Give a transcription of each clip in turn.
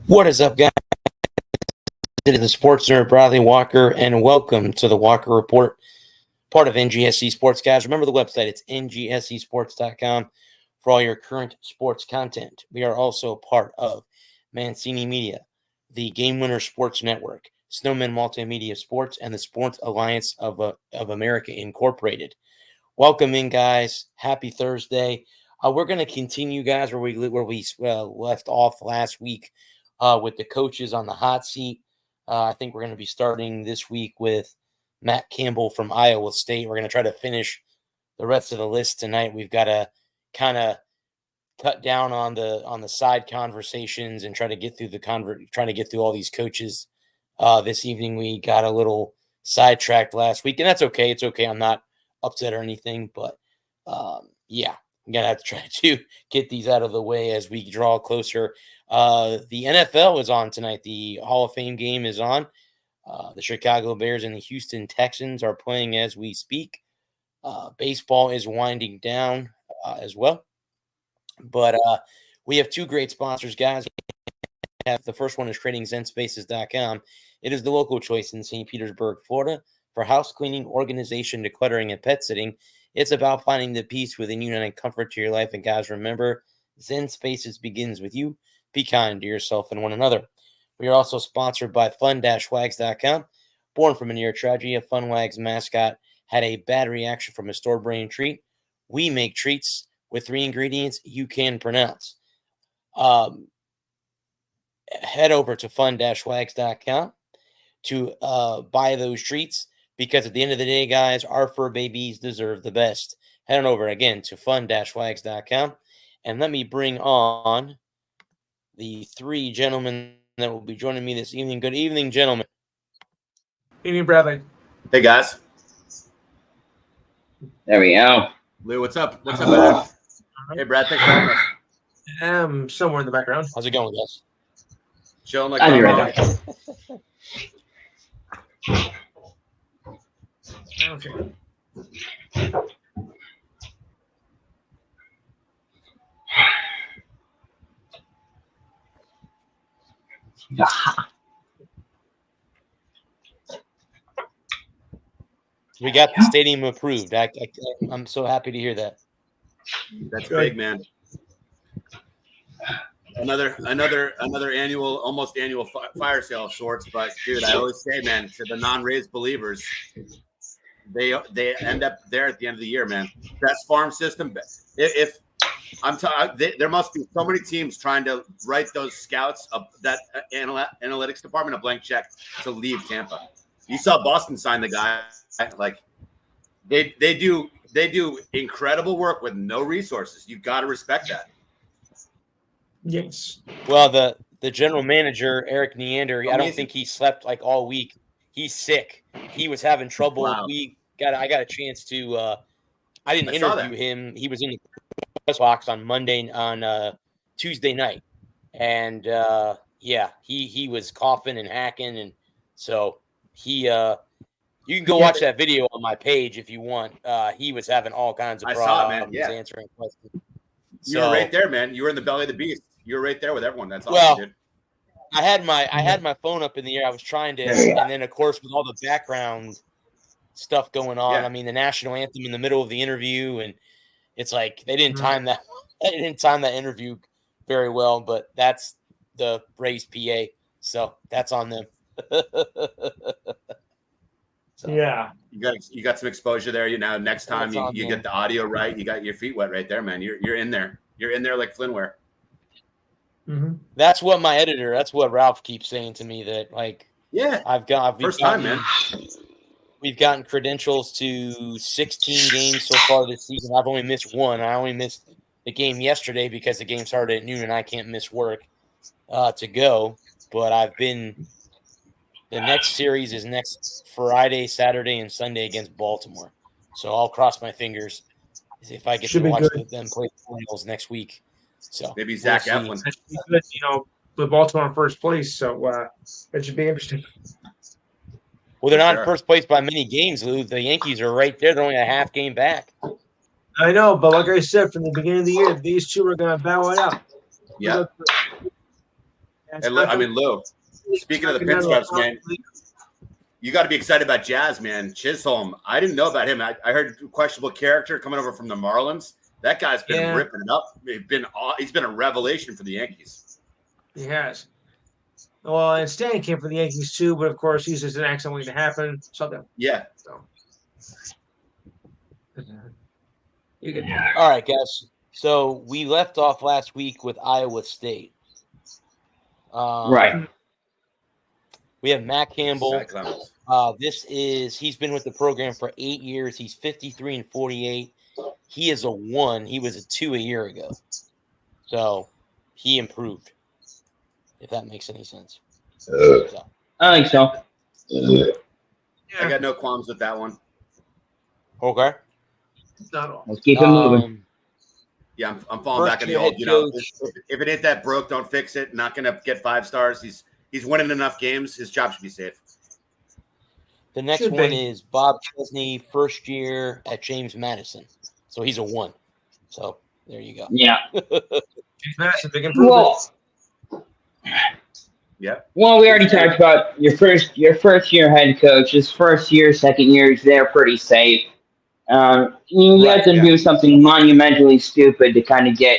What is up, guys? It is the sports nerd Bradley Walker, and welcome to the Walker Report, part of NGSC Sports. Guys, remember the website, it's ngscsports.com for all your current sports content. We are also part of Mancini Media, the Game Winner Sports Network, Snowman Multimedia Sports, and the Sports Alliance of America Incorporated. Welcome in, guys. Happy Thursday. We're going to continue, guys, where we left off last week with the coaches on the hot seat. I think we're going to be starting this week with Matt Campbell from Iowa State. We're going to try to finish the rest of the list tonight. We've got to kind of cut down on the side conversations and try to get through trying to get through all these coaches. This evening we got a little sidetracked last week, and that's okay. It's okay. I'm not upset or anything, but yeah, I'm gonna have to try to get these out of the way as we draw closer. The NFL is on tonight. The Hall of Fame game is on. The Chicago Bears and the Houston Texans are playing as we speak. Baseball is winding down as well. But we have two great sponsors, guys. The first one is TradingZenSpaces.com. It is the local choice in St. Petersburg, Florida, for house cleaning, organization, decluttering, and pet sitting. It's about finding the peace within you and comfort to your life. And guys, remember, Zen Spaces begins with you. Be kind to yourself and one another. We are also sponsored by Fun-Wags.com. Born from a near tragedy, a Fun-Wags mascot had a bad reaction from a store-brand treat. We make treats with 3 ingredients you can pronounce. Head over to Fun-Wags.com to buy those treats, because at the end of the day, guys, our fur babies deserve the best. Head on over again to Fun-Wags.com, and let me bring on the 3 gentlemen that will be joining me this evening. Good evening, gentlemen. Evening, Bradley. Hey, guys. There we go. Lou, what's up? What's up, Brad? Hey, Brad, thanks for having us. I'm somewhere in the background. How's it going, guys? Chilling like I'll be right back. Okay. We got the stadium approved. I'm so happy to hear that. That's big, man. Another annual, almost annual fire sale of sorts. But dude, I always say, man, to the non-raised believers, they end up there at the end of the year, man. Best farm system. If I'm there must be so many teams trying to write those scouts of that analytics department a blank check to leave Tampa. You saw Boston sign the guy. Like they do incredible work with no resources. You got to respect that. Yes. Well, the general manager, Eric Neander, I don't think he slept like all week. He's sick. He was having trouble. Wow. I got a chance to I didn't interview him. He was in the press box on Tuesday night. And yeah, he was coughing and hacking, and so he you can go watch that video on my page if you want. He was having all kinds of problems. I saw it, man. Yeah. Answering questions. You were right there, man. You were in the belly of the beast. You were right there with everyone. That's awesome, well, dude. I had my phone up in the air. I was trying to, and then of course with all the background stuff going on. Yeah. I mean, the national anthem in the middle of the interview, and it's like they didn't time that. They didn't time that interview very well. But that's the Rays PA, so that's on them. So. Yeah, you got some exposure there. Next time you get the audio right, you got your feet wet right there, man. You're in there. You're in there like Flynnware. Mm-hmm. That's what that's what Ralph keeps saying to me, that like, yeah, we've gotten credentials to 16 games so far this season. I've only missed one. I only missed the game yesterday because the game started at noon and I can't miss work to go. But the next series is next Friday, Saturday, and Sunday against Baltimore. So I'll cross my fingers if I get to watch them play the Orioles next week. So maybe Zach Eflin. That should be good, with Baltimore in first place. So that should be interesting. Well, they're not in first place by many games, Lou. The Yankees are right there. They're only a half game back. I know, but like I said from the beginning of the year, these two are going to battle it out. Yeah. And Lou, speaking of the pinstripes, man, you got to be excited about Jazz, man. Chisholm. I didn't know about him. I heard questionable character coming over from the Marlins. That guy's been ripping it up. He's been a revelation for the Yankees. He has. Well, and Stan came from the Yankees too, but of course he's just an accident waiting to happen. Something. Yeah. So. You get All right, guys. So we left off last week with Iowa State. Right. We have Matt Campbell. He's been with the program for 8 years. He's 53-48. He is a 1. He was a 2 a year ago. So he improved, if that makes any sense. I think so. I got no qualms with that one. Okay. Not all. Let's keep it moving. Yeah, I'm falling back in the old. If it ain't that broke, don't fix it. Not gonna get 5 stars. He's winning enough games. His job should be safe. The next one is Bob Chesney, first year at James Madison. So he's a 1. So there you go. Yeah. James Madison, big improvement. Yeah. Well, we already talked about your first year head coach. His first year, second years, they're pretty safe. You have to do something monumentally stupid to kind of get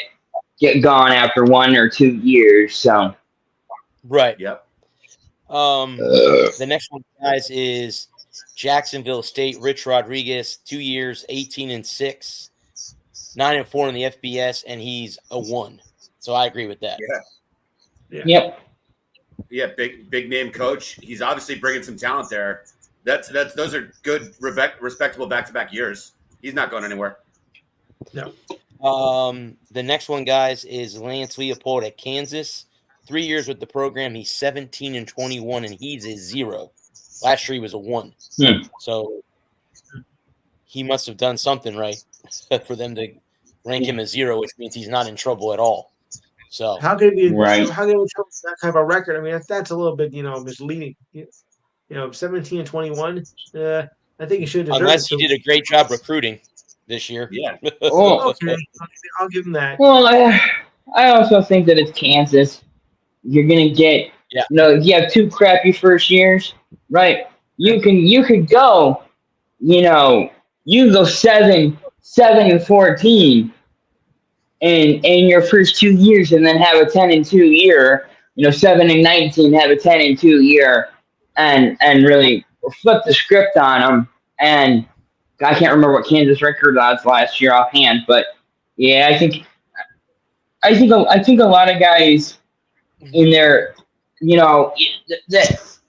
gone after 1 or 2 years. So. Right. Yep. The next one, guys, is Jacksonville State. Rich Rodriguez, 2 years, 18-6, 9-4 in the FBS, and he's a 1. So I agree with that. Yeah. Yep. Yeah, big name coach. He's obviously bringing some talent there. Those are good, respectable back-to-back years. He's not going anywhere. No. The next one, guys, is Lance Leopold at Kansas. 3 years with the program. He's 17-21, and he's a 0. Last year he was a 1. So he must have done something right for them to rank him a 0, which means he's not in trouble at all. So how can he be right? How can he trouble that kind of a record? I mean, that's a little bit misleading. 17-21. I think he should have. Unless he did a great job recruiting this year. Yeah. Okay, I'll give him that. Well, I also think that it's Kansas. You're gonna get, you have 2 crappy first years, right? You could go, you go 7-14 in your first 2 years, and then have a 10-2 year. 7-19, have a 10-2 year, and really flip the script on them. And I can't remember what Kansas record was last year offhand, but yeah, I think a lot of guys in there,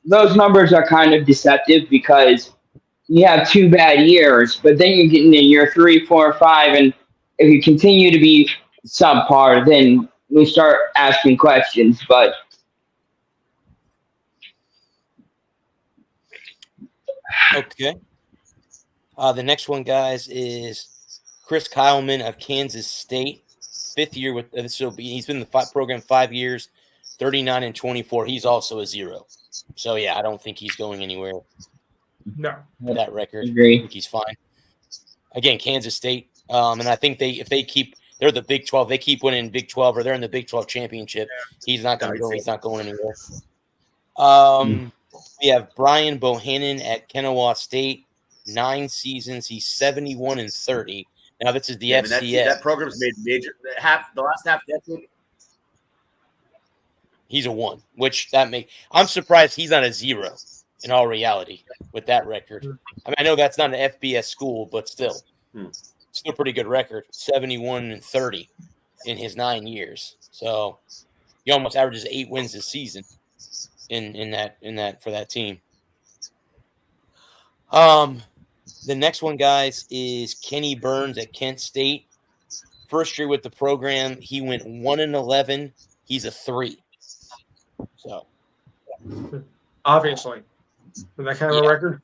those numbers are kind of deceptive because you have 2 bad years, but then you get into year 3, 4, 5, and if you continue to be subpar, then we start asking questions. But okay. The next one, guys, is Chris Kyleman of Kansas State. 5th year with he's been in the program 5 years, 39-24. He's also a 0. So yeah, I don't think he's going anywhere. No, that record. Agree. I think he's fine. Again, Kansas State, and I think they're the Big 12. They keep winning Big 12, or they're in the Big 12 championship. He's not going to go. He's not going anywhere. We have Brian Bohannon at Kennesaw State. 9 seasons. He's 71-30. Now this is the FCS. That program's made the last half decade. He's a 1, which I'm surprised he's not a 0 in all reality with that record. I mean, I know that's not an FBS school, but still pretty good record. 71-30 in his 9 years. So he almost averages 8 wins this season in that for that team. The next one, guys, is Kenny Burns at Kent State. First year with the program, he went 1-11. He's a 3. So obviously, with that kind of a record.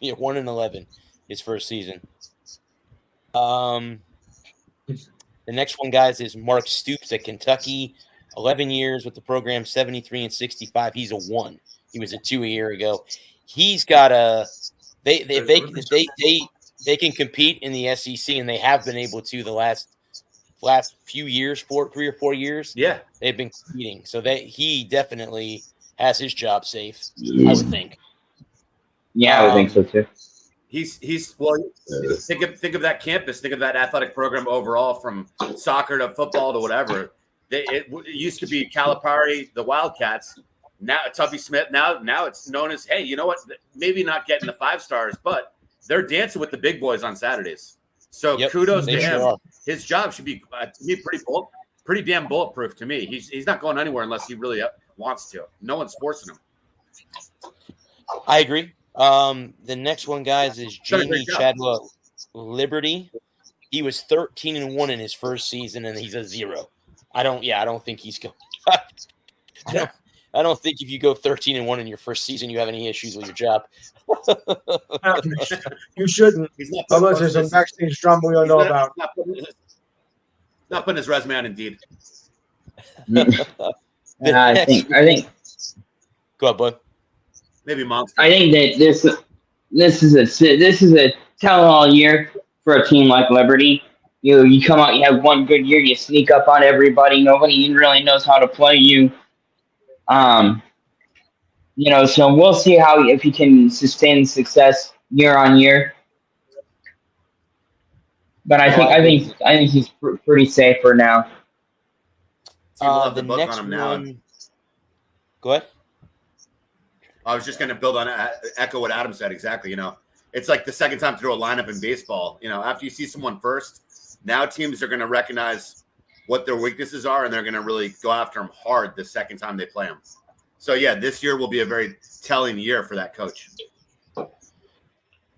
Yeah, 1-11 his first season. The next one, guys, is Mark Stoops at Kentucky. 11 years with the program, 73-65. He's a 1. He was a 2 a year ago. He's got a they can compete in the SEC, and they have been able to the last last few years, 3 or 4 years, Yeah. they've been competing. So he definitely has his job safe, I would think. Yeah, I would think so too. He's well. Think of that campus. Think of that athletic program overall, from soccer to football to whatever. It used to be Calipari, the Wildcats. Now Tuffy Smith. Now it's known as, hey, you know what? Maybe not getting the 5 stars, but they're dancing with the big boys on Saturdays. So kudos to him. Sure. His job should be pretty damn bulletproof to me. He's not going anywhere unless he really wants to. No one's forcing him. I agree. The next one, guys, is Jamie Chadwell Liberty. He was 13-1 in his first season, and he's a 0. I don't think he's going. I don't think if you go 13-1 in your first season, you have any issues with your job. You shouldn't. Unless there's some backstage drama we don't know about. Not putting his resume on Indeed. I think. Go ahead, bud. Maybe Monster. I think that this is a tell-all year for a team like Liberty. You come out, you have one good year, you sneak up on everybody. Nobody really knows how to play you. So we'll see if he can sustain success year on year. But I think he's pretty safe for now. The next one. Go ahead. I was just going to build on echo what Adam said exactly. It's like the second time through a lineup in baseball. After you see someone first, now teams are going to recognize what their weaknesses are, and they're going to really go after them hard the second time they play them. So, yeah, this year will be a very telling year for that coach.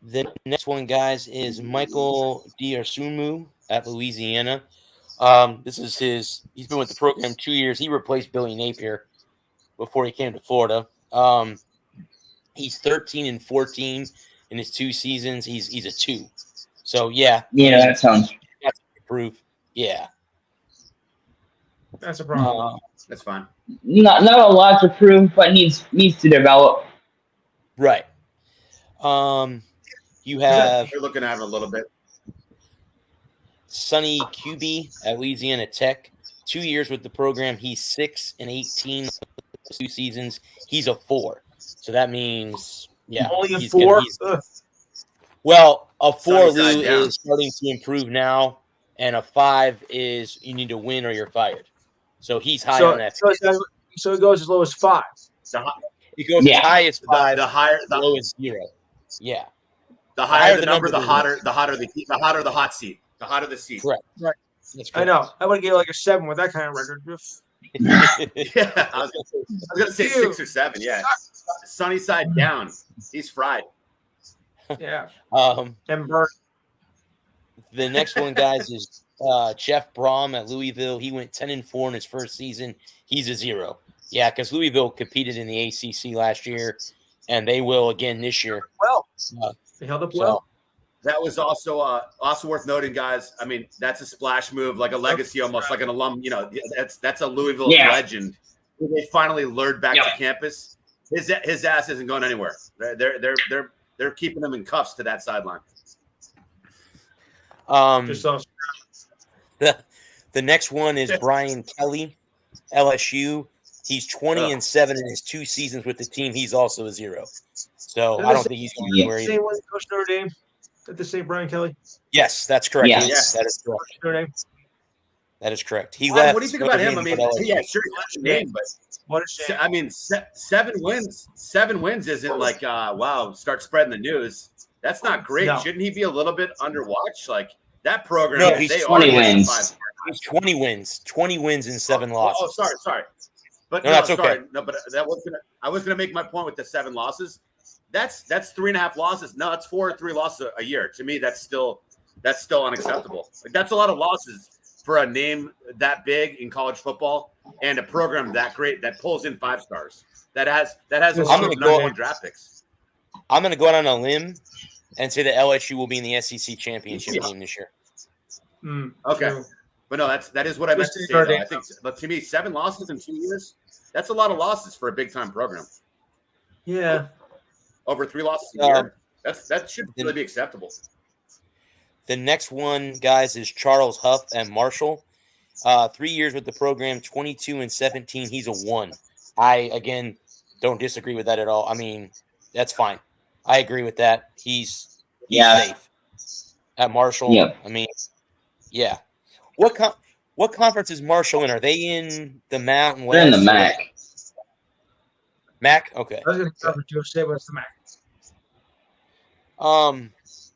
The next one, guys, is Michael Diarsumu at Louisiana. He's been with the program 2 years. He replaced Billy Napier before he came to Florida. He's 13-14 in his 2 seasons. He's a 2. So yeah, that sounds. That's proof. Yeah, that's a problem. That's fine. Not a lot to prove, but needs to develop. Right. You have. You're looking at it a little bit. Sonny QB at Louisiana Tech, 2 years with the program. He's 6-18, 2 seasons. He's a 4. So that means, only a 4. Well, a 4, Lou, is starting to improve now, and a 5 is you need to win or you're fired. So he's high on that. So it goes as low as 5. It goes as high as 5. The higher, the low as 0. Yeah. The higher the number, the hotter the hot seat. The hotter the seat. Correct. Right. That's correct. I know. I would give like a 7 with that kind of record. Yeah, I was gonna say 6 or 7. Yeah, sunny side down. He's fried. Yeah. And burnt. The next one, guys, is Jeff Brom at Louisville. He went 10-4 in his first season. He's a 0. Yeah, because Louisville competed in the ACC last year, and they will again this year. Well, they held up well. That was also worth noting, guys. I mean, that's a splash move, like a legacy, almost like an alum. That's a Louisville legend. They finally lured back to campus. His ass isn't going anywhere. They're keeping him in cuffs to that sideline. The next one is Brian Kelly, LSU. He's 20-7 in his 2 seasons with the team. He's also a 0. So I don't think he's going anywhere either. Same one, Coach Notre Dame. Did they say Brian Kelly? Yes, that's correct. Yeah. Yes, that is correct. Notre Dame. That is correct. He left. What do you think about him? I mean, yeah, sure, he's a name, but what a shame. I mean, 7 wins. 7 wins isn't like wow. Start spreading the news. That's not great. No. Shouldn't he be a little bit under watch? Like that program. No, he's 20 wins. He's 20 wins. 20 wins and 7 losses. Oh, sorry. But no, that's okay. No, but I was gonna make my point with the 7 losses. That's 3.5 losses. No, it's 4 or 3 losses a year. To me, that's still unacceptable. Like that's a lot of losses for a name that big in college football and a program that great that pulls in 5 stars. That has a lot of number 1 draft picks. I'm going to go out on a limb and say that LSU will be in the SEC championship game this year. Okay. True. But no, that is what I meant to say. Though. I think, but to me, 7 losses in 2 years, that's a lot of losses for a big time program. Yeah. Over 3 losses a year. That should really be acceptable. The next one, guys, is Charles Huff at Marshall. 3 years with the program, 22 and 17. He's a 1. I, again, don't disagree with that at all. I mean, that's fine. I agree with that. He's safe at Marshall. Yep. I mean, yeah. What conference is Marshall in? Are they in the Mountain West? They're in the MAC. MAC? Okay. I was going to cover USA, but it's the MAC.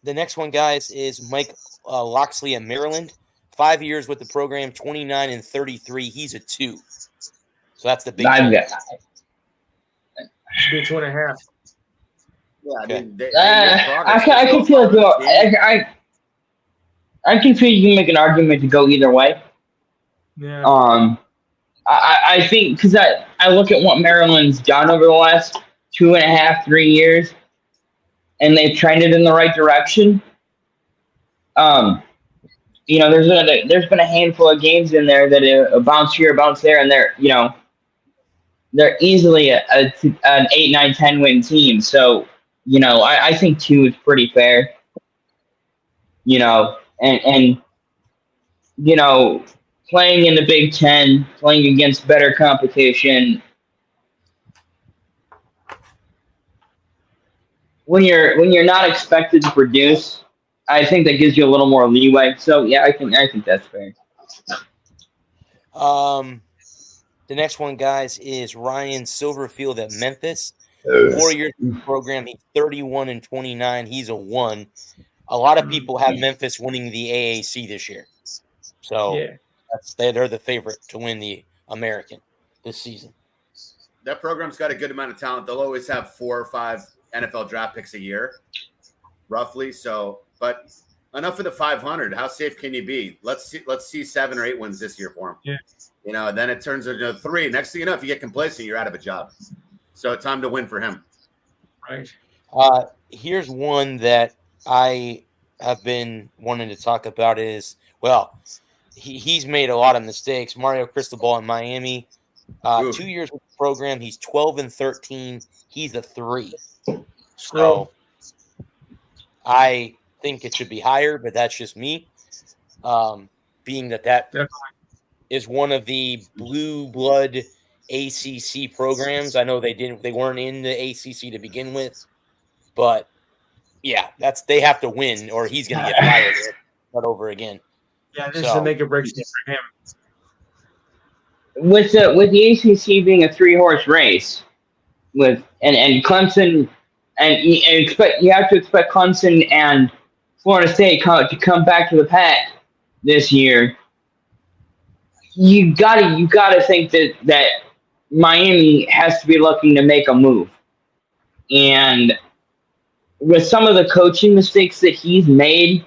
The next one, guys, is Mike Loxley at Maryland. 5 years with the program, 29 and 33. He's a 2. So that's the big I've one. got, Should be 2.5. Yeah, I Okay. mean, they I can feel like I can feel you can make an argument to go either way. Yeah. I think because I look at what Maryland's done over the last 2.5, 3 years, and they've trended in the right direction. You know, there's been a handful of games in there that a bounce here, a bounce there, and they're easily an 8, 9, 10 win team. So, you know, I think 2 is pretty fair. You know, and you know, playing in the Big Ten, playing against better competition. When you're not expected to produce, I think that gives you a little more leeway. So yeah, I think that's fair. The next one, guys, is Ryan Silverfield at Memphis. 4 years in the program. He's 31 and 29. He's a 1. A lot of people have Memphis winning the AAC this year. So Yeah. they're the favorite to win the American this season. That program's got a good amount of talent. They'll always have 4 or 5 NFL draft picks a year, roughly. So, but enough of the 500. How safe can you be? Let's see 7 or 8 wins this year for him. Yeah. You know, then it turns into 3. Next thing you know, if you get complacent, you're out of a job. So it's time to win for him. Right. Here's one that I have been wanting to talk about is, well, he's made a lot of mistakes. Mario Cristobal in Miami. 2 years with the program. He's 12 and 13. He's a 3. So I think it should be higher, but that's just me. Being that Definitely. is one of the blue blood ACC programs. I know they weren't in the ACC to begin with, but yeah, they have to win or he's going to get fired right over again. Yeah, this is a make or break game for him. With the ACC being a 3-horse race, and Clemson, and you have to expect Clemson and Florida State to come back to the pack this year. You gotta think that Miami has to be looking to make a move, and with some of the coaching mistakes that he's made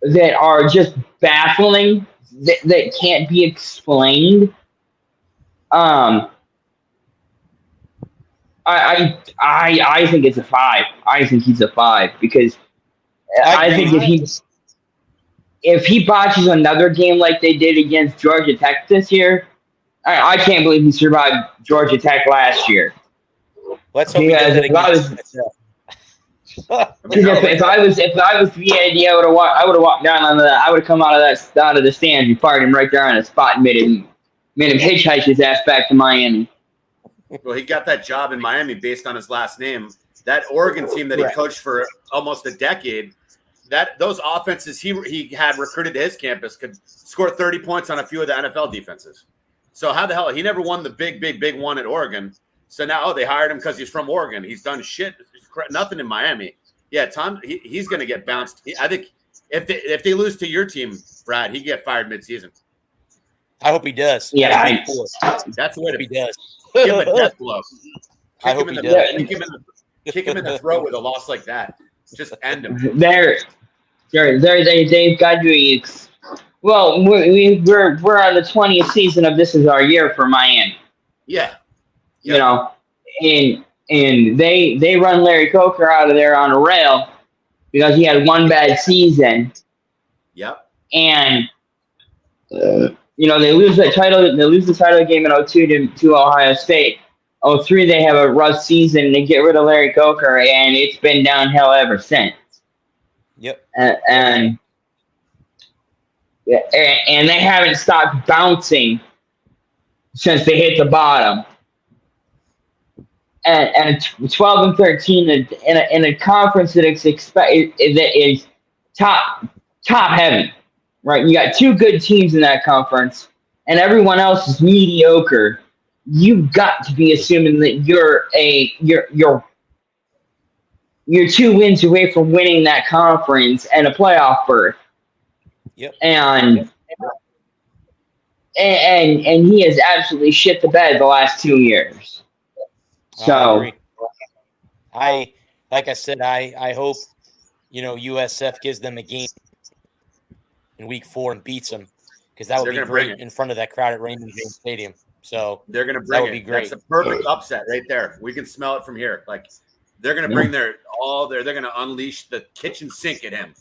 that are just baffling, that can't be explained. I think it's a 5. I think he's a 5 because I think if he botches another game like they did against Georgia Tech this year, I can't believe he survived Georgia Tech last year. Let's hope he does it again. If I was VAD, I would have walked down on the. I would have come out of the stand and fired him right there on the spot and made him hitchhike his ass back to Miami. Well, he got that job in Miami based on his last name. That Oregon team that he coached for almost a decade, those offenses he had recruited to his campus could score 30 points on a few of the NFL defenses. So how the hell he never won the big one at Oregon? So now they hired him because he's from Oregon. He's done nothing in Miami. Yeah, Tom, he's going to get bounced. I think if they lose to your team, Brad, he get fired midseason. I hope he does. Yeah, that's what he does. Give him a death blow. I hope he does. Kick him in the throat with a loss like that. Just end him. They've got to. Well, we're on the 20th season of This Is Our Year for Miami. Yeah. You know, and they run Larry Coker out of there on a rail because he had one bad season. Yep. And you know, they lose the title game in 2002 to Ohio State. 2003 they have a rough season. They get rid of Larry Coker, and it's been downhill ever since. Yep. And and they haven't stopped bouncing since they hit the bottom. And 12 and 13 in a conference that is top heavy, right? You got two good teams in that conference, and everyone else is mediocre. You've got to be assuming that you're 2 wins away from winning that conference and a playoff berth. Yep. And he has absolutely shit the bed the last 2 years. So like I said, I hope USF gives them a game in week 4 and beats them, because that would be great in front of that crowd at Raymond James Stadium. So they're going to bring would be great. That's a perfect upset right there. We can smell it from here. Like, they're going to bring they're going to unleash the kitchen sink at him.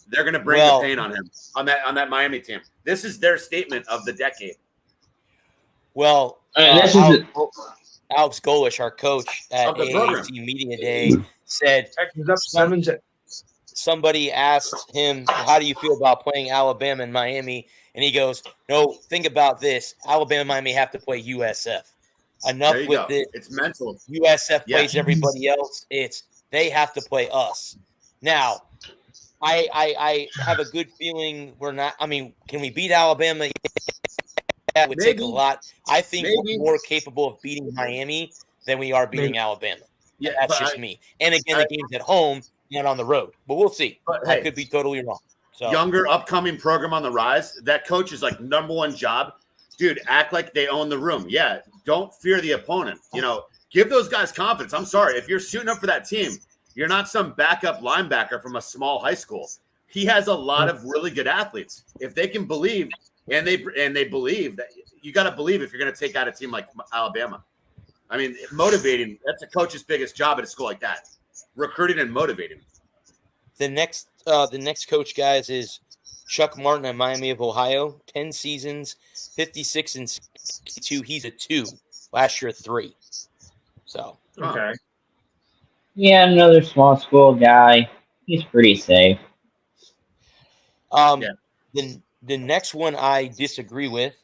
They're going to bring the pain on him on that Miami team. This is their statement of the decade. Well, this is Alex Golish, our coach at AAT Media Day, said somebody asked him, how do you feel about playing Alabama and Miami? And he goes, no, think about this. Alabama and Miami have to play USF. Enough with it. It's mental. USF plays everybody else. They have to play us. Now, I have a good feeling we're not. I mean, can we beat Alabama? That would take a lot. I think we're more capable of beating Miami than we are beating Alabama. Yeah, that's just me. And again, the game's at home, not on the road. But we'll see. I could be totally wrong. So younger, upcoming program on the rise. That coach is like #1 job. Dude, act like they own the room. Yeah, don't fear the opponent. Give those guys confidence. I'm sorry. If you're suiting up for that team, you're not some backup linebacker from a small high school. He has a lot of really good athletes. If they can believe, and they believe that, you got to believe if you're going to take out a team like Alabama. I mean, motivating, that's a coach's biggest job at a school like that. Recruiting and motivating. The next coach, guys, is Chuck Martin at Miami of Ohio. 10 seasons, 56 and 62. He's a 2. Last year, 3. So okay. Yeah, another small school guy. He's pretty safe. The next one I disagree with,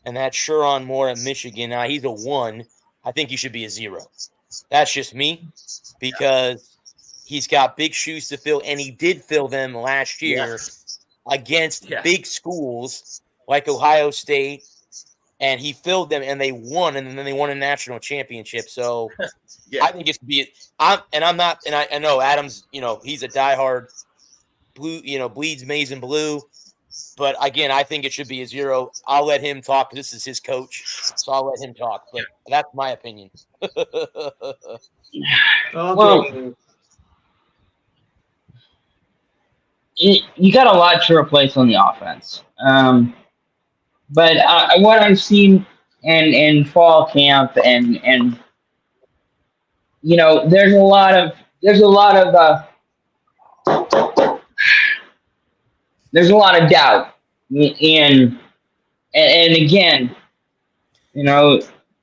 and that's Sherron Moore at Michigan. Now, he's a 1. I think he should be a 0. That's just me, because he's got big shoes to fill, and he did fill them last year against big schools like Ohio State, and he filled them, and they won, and then they won a national championship. So I think it should be – I know Adams, he's a diehard blue, bleeds maize and blue. But again, I think it should be a 0. I'll let him talk. This is his coach, so I'll let him talk. But that's my opinion. Well, you got a lot to replace on the offense. But what I've seen in fall camp, and there's a lot of doubt, and again,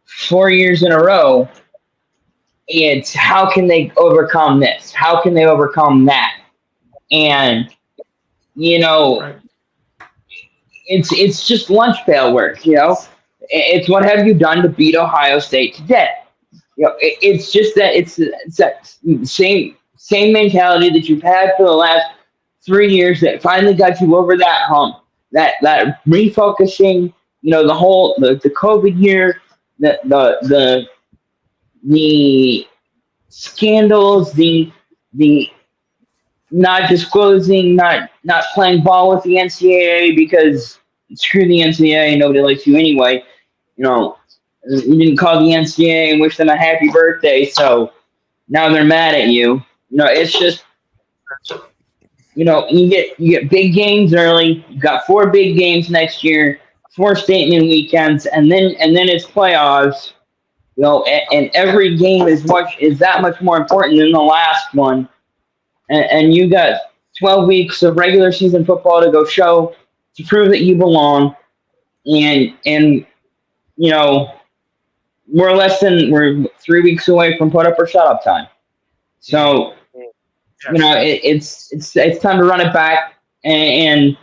4 years in a row, it's how can they overcome this? How can they overcome that? And it's just lunch pail work. It's what have you done to beat Ohio State today? It's just that it's that same mentality that you've had for the last 3 years that finally got you over that hump. That refocusing, the whole the COVID year, the scandals, the not disclosing, not playing ball with the NCAA because screw the NCAA, nobody likes you anyway. You didn't call the NCAA and wish them a happy birthday, so now they're mad at you. It's just you get big games early. You got 4 big games next year, 4 statement weekends, and then it's playoffs. And every game is that much more important than the last one. And you got 12 weeks of regular season football to go show, to prove that you belong. And we're 3 weeks away from put up or shut up time. So, it's time to run it back. And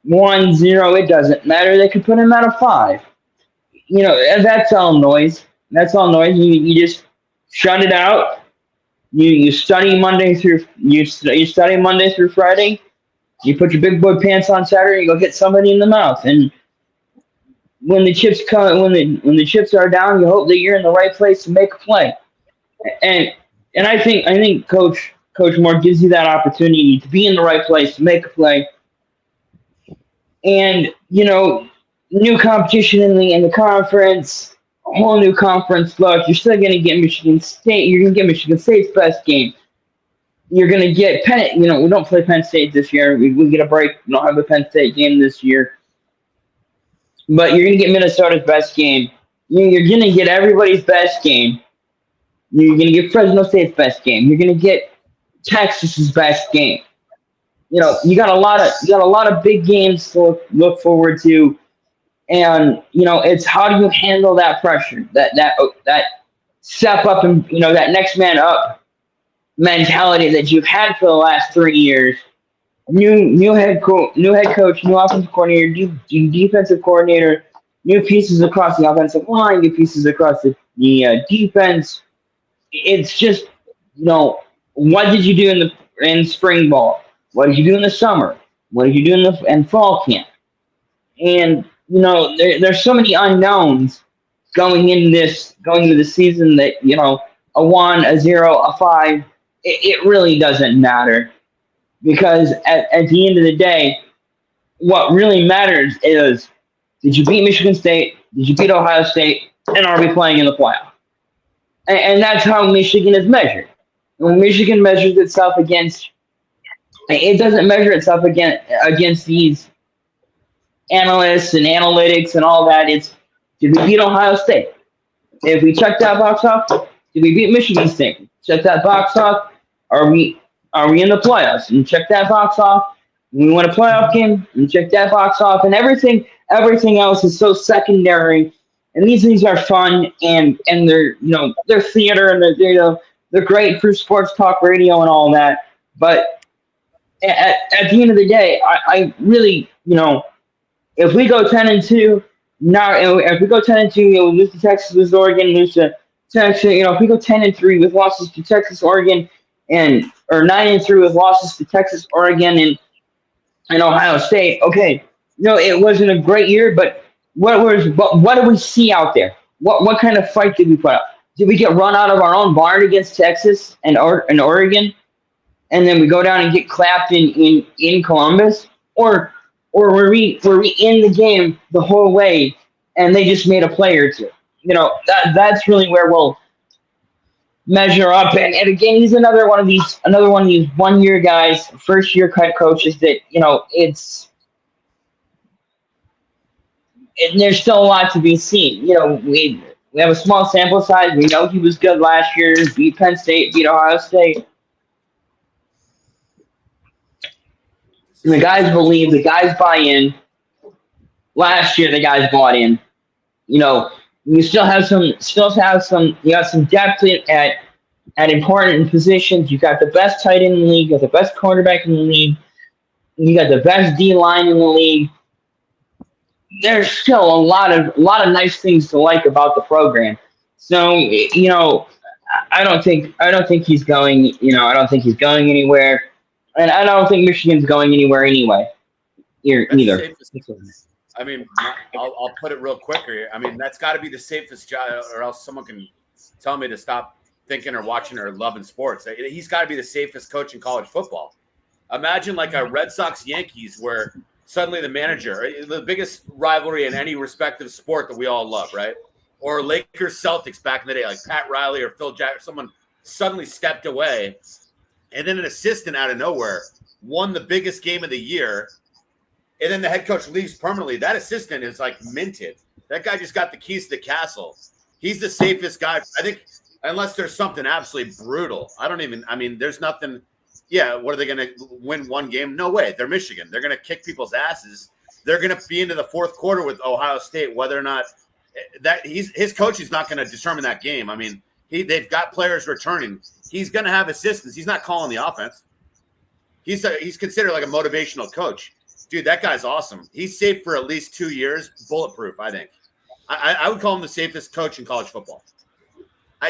1-0, it doesn't matter. They could put him at a 5. And that's all noise. That's all noise. You just shut it out. You study Monday through Friday. You put your big boy pants on Saturday. You go hit somebody in the mouth. And when the chips come, when the chips are down, you hope that you're in the right place to make a play. And I think Coach Moore gives you that opportunity to be in the right place to make a play. And new competition in the conference, a whole new conference look. You're still going to get Michigan State. You're going to get Michigan State's best game. You're going to get Penn. We don't play Penn State this year. We get a break. We don't have a Penn State game this year. But you're going to get Minnesota's best game. You're going to get everybody's best game. You're going to get Fresno State's best game. You're going to get Texas's best game. You got a lot of big games to look forward to, and it's how do you handle that pressure, that step up and that next man up mentality that you've had for the last 3 years. New head coach, new offensive coordinator, new defensive coordinator, new pieces across the offensive line, new pieces across the defense. It's just what did you do in spring ball? What did you do in the summer? What did you do in fall camp? And there's so many unknowns going into the season that a 1, a 0, a 5, it really doesn't matter, because at the end of the day, what really matters is, did you beat Michigan State? Did you beat Ohio State? And are we playing in the playoff? And that's how Michigan is measured. When Michigan measures itself against, it doesn't measure itself against these analysts and analytics and all that. It's, did we beat Ohio State? If we check that box off, did we beat Michigan State? Check that box off. Are we in the playoffs? And check that box off. We win a playoff game, and check that box off. And everything else is so secondary. And these things are fun, and they're they're theater, and they're great for sports talk radio and all that. But at the end of the day, I really, if we go 10-2, if we go 10-2, we lose to Texas, lose to Oregon, lose to Texas. If we go 10-3 with losses to Texas, Oregon, or 9-3 with losses to Texas, Oregon, and Ohio State. Okay, it wasn't a great year, but what did we see out there? What kind of fight did we put up? Did we get run out of our own barn against Texas and Oregon, and then we go down and get clapped in Columbus, or were we in the game the whole way and they just made a play or two? That's really where we'll measure up. And again, he's another one of these 1-year guys, first year head coaches that there's still a lot to be seen. We have a small sample size. We know he was good last year, beat Penn State, beat Ohio State. And the guys believe, the guys buy in. Last year, the guys bought in. You still have some. You got some depth at important positions. You got the best tight end in the league. You got the best quarterback in the league. You got the best D line in the league. There's still a lot of nice things to like about the program. So I don't think he's going. I don't think he's going anywhere. And I don't think Michigan's going anywhere anyway. Either. I mean, I'll put it real quick here. I mean, that's got to be the safest job, or else someone can tell me to stop thinking or watching or loving sports. He's got to be the safest coach in college football. Imagine like a Red Sox Yankees, where suddenly the manager, the biggest rivalry in any respective sport that we all love, right? Or Lakers Celtics back in the day, like Pat Riley or Phil Jackson, someone suddenly stepped away. And then an assistant out of nowhere won the biggest game of the year, and then the head coach leaves permanently. That assistant is like minted. That guy just got the keys to the castle. He's the safest guy, I think, unless there's something absolutely brutal. There's nothing. Yeah, what are they going to win one game? No way. They're Michigan. They're going to kick people's asses. They're going to be into the fourth quarter with Ohio State, whether or not that his coach is not going to determine that game. I mean, they've got players returning. He's going to have assistants. He's not calling the offense. He's considered like a motivational coach. Dude, that guy's awesome. He's safe for at least 2 years, bulletproof. I think. I would call him the safest coach in college football.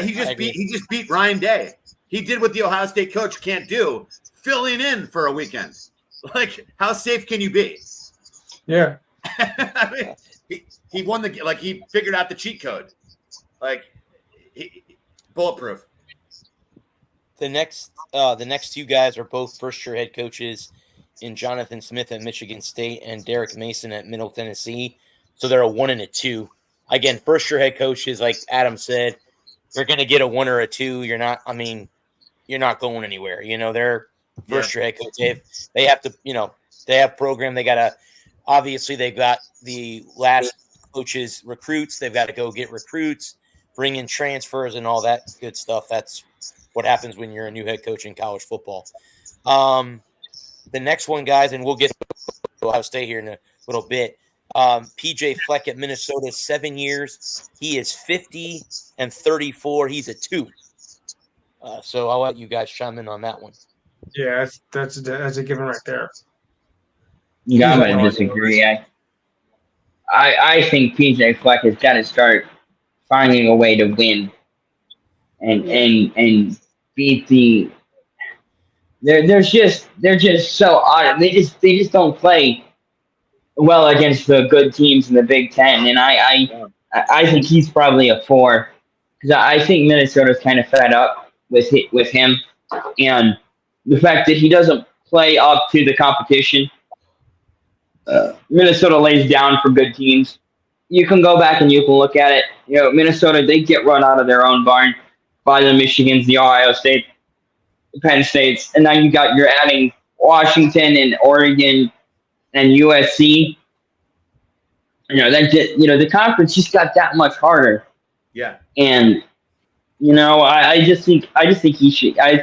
He just beat Ryan Day. He did what the Ohio State coach can't do, filling in for a weekend. Like, how safe can you be? Yeah. I mean, he won he figured out the cheat code. Like, bulletproof. The next two guys are both first-year head coaches in Jonathan Smith at Michigan State and Derek Mason at Middle Tennessee. So they're a 1 and a 2. Again, first-year head coaches, like Adam said, you're going to get a 1 or a 2. You're not going anywhere. They're first-year head coach. They have to, they have program. They got to, obviously, they've got the last coaches recruits. They've got to go get recruits, bring in transfers and all that good stuff. That's what happens when you're a new head coach in college football. The next one, guys, and we'll get to Ohio State here in a little bit. PJ Fleck at Minnesota, 7 years. He is 50 and 34. He's a 2. So I'll let you guys chime in on that one. Yeah, that's a given right there. Yeah, I'm gonna disagree. I think PJ Fleck has got to start finding a way to win and beat the. They're just so odd. They just don't play well against the good teams in the Big Ten, and I think he's probably a 4 because I think Minnesota's kind of fed up with him, and the fact that he doesn't play up to the competition. Minnesota lays down for good teams. You can go back and you can look at it. Minnesota, they get run out of their own barn by the Michigans, the Ohio State, the Penn States, and now you're adding Washington and Oregon and USC. The conference just got that much harder. Yeah. And I just think he should. I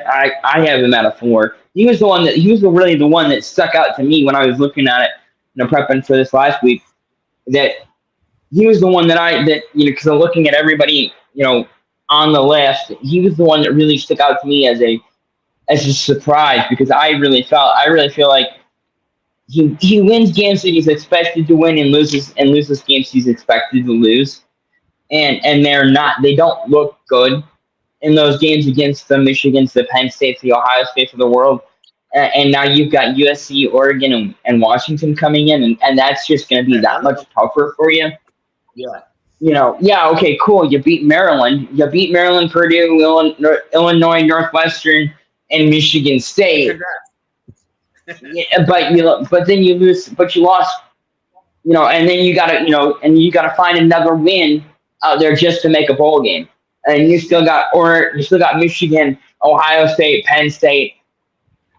have him at a 4. He was really the one that stuck out to me when I was looking at it, prepping for this last week. That he was the one because I'm looking at everybody, on the list. He was the one that really stuck out to me as a surprise because I really feel like he wins games that he's expected to win and loses games he's expected to lose. And they don't look good in those games against the Michigans, the Penn States, the Ohio States of the world. And now you've got USC, Oregon, and Washington coming in, and that's just going to be that much tougher for you. Yeah. Okay, cool. You beat Maryland. Purdue, Illinois, Northwestern, and Michigan State. But then you lose. But you lost. And then you gotta find another win out there just to make a bowl game. And you still got Michigan, Ohio State, Penn State,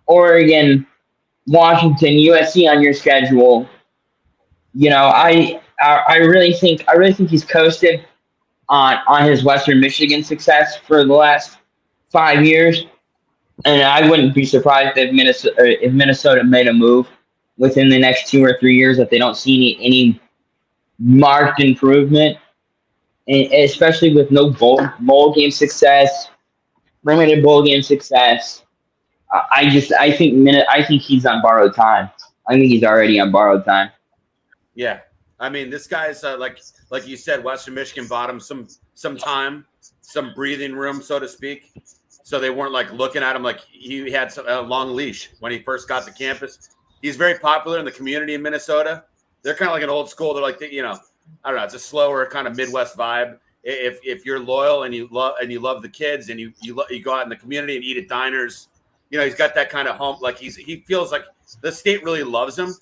Oregon, Washington, USC on your schedule. I really think he's coasted on his Western Michigan success for the last 5 years, and I wouldn't be surprised if Minnesota made a move within the next 2 or 3 years if they don't see any marked improvement, and especially with no bowl game success, limited bowl game success. I think he's on borrowed time. I think he's already on borrowed time. Yeah. I mean, this guy's like you said, Western Michigan bought him some time, some breathing room, so to speak. So they weren't looking at him like he had a long leash when he first got to campus. He's very popular in the community in Minnesota. They're kind of like an old school. They're like, I don't know. It's a slower kind of Midwest vibe. If you're loyal and you love the kids and you go out in the community and eat at diners, he's got that kind of home. Like he feels like the state really loves him.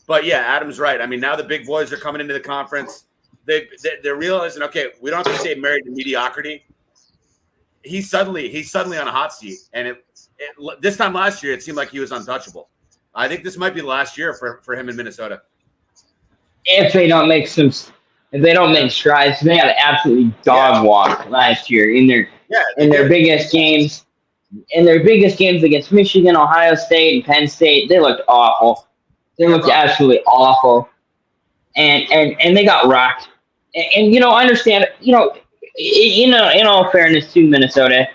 But yeah, Adam's right. I mean, now the big boys are coming into the conference. They're realizing, okay, we don't have to stay married to mediocrity. He's suddenly on a hot seat, and this time last year it seemed like he was untouchable. I think this might be the last year for him in Minnesota. If they don't make strides, they had an absolutely dog walk last year in their biggest games. In their biggest games against Michigan, Ohio State, and Penn State, they looked awful. They looked absolutely awful, and they got rocked. And I understand. In all fairness to Minnesota,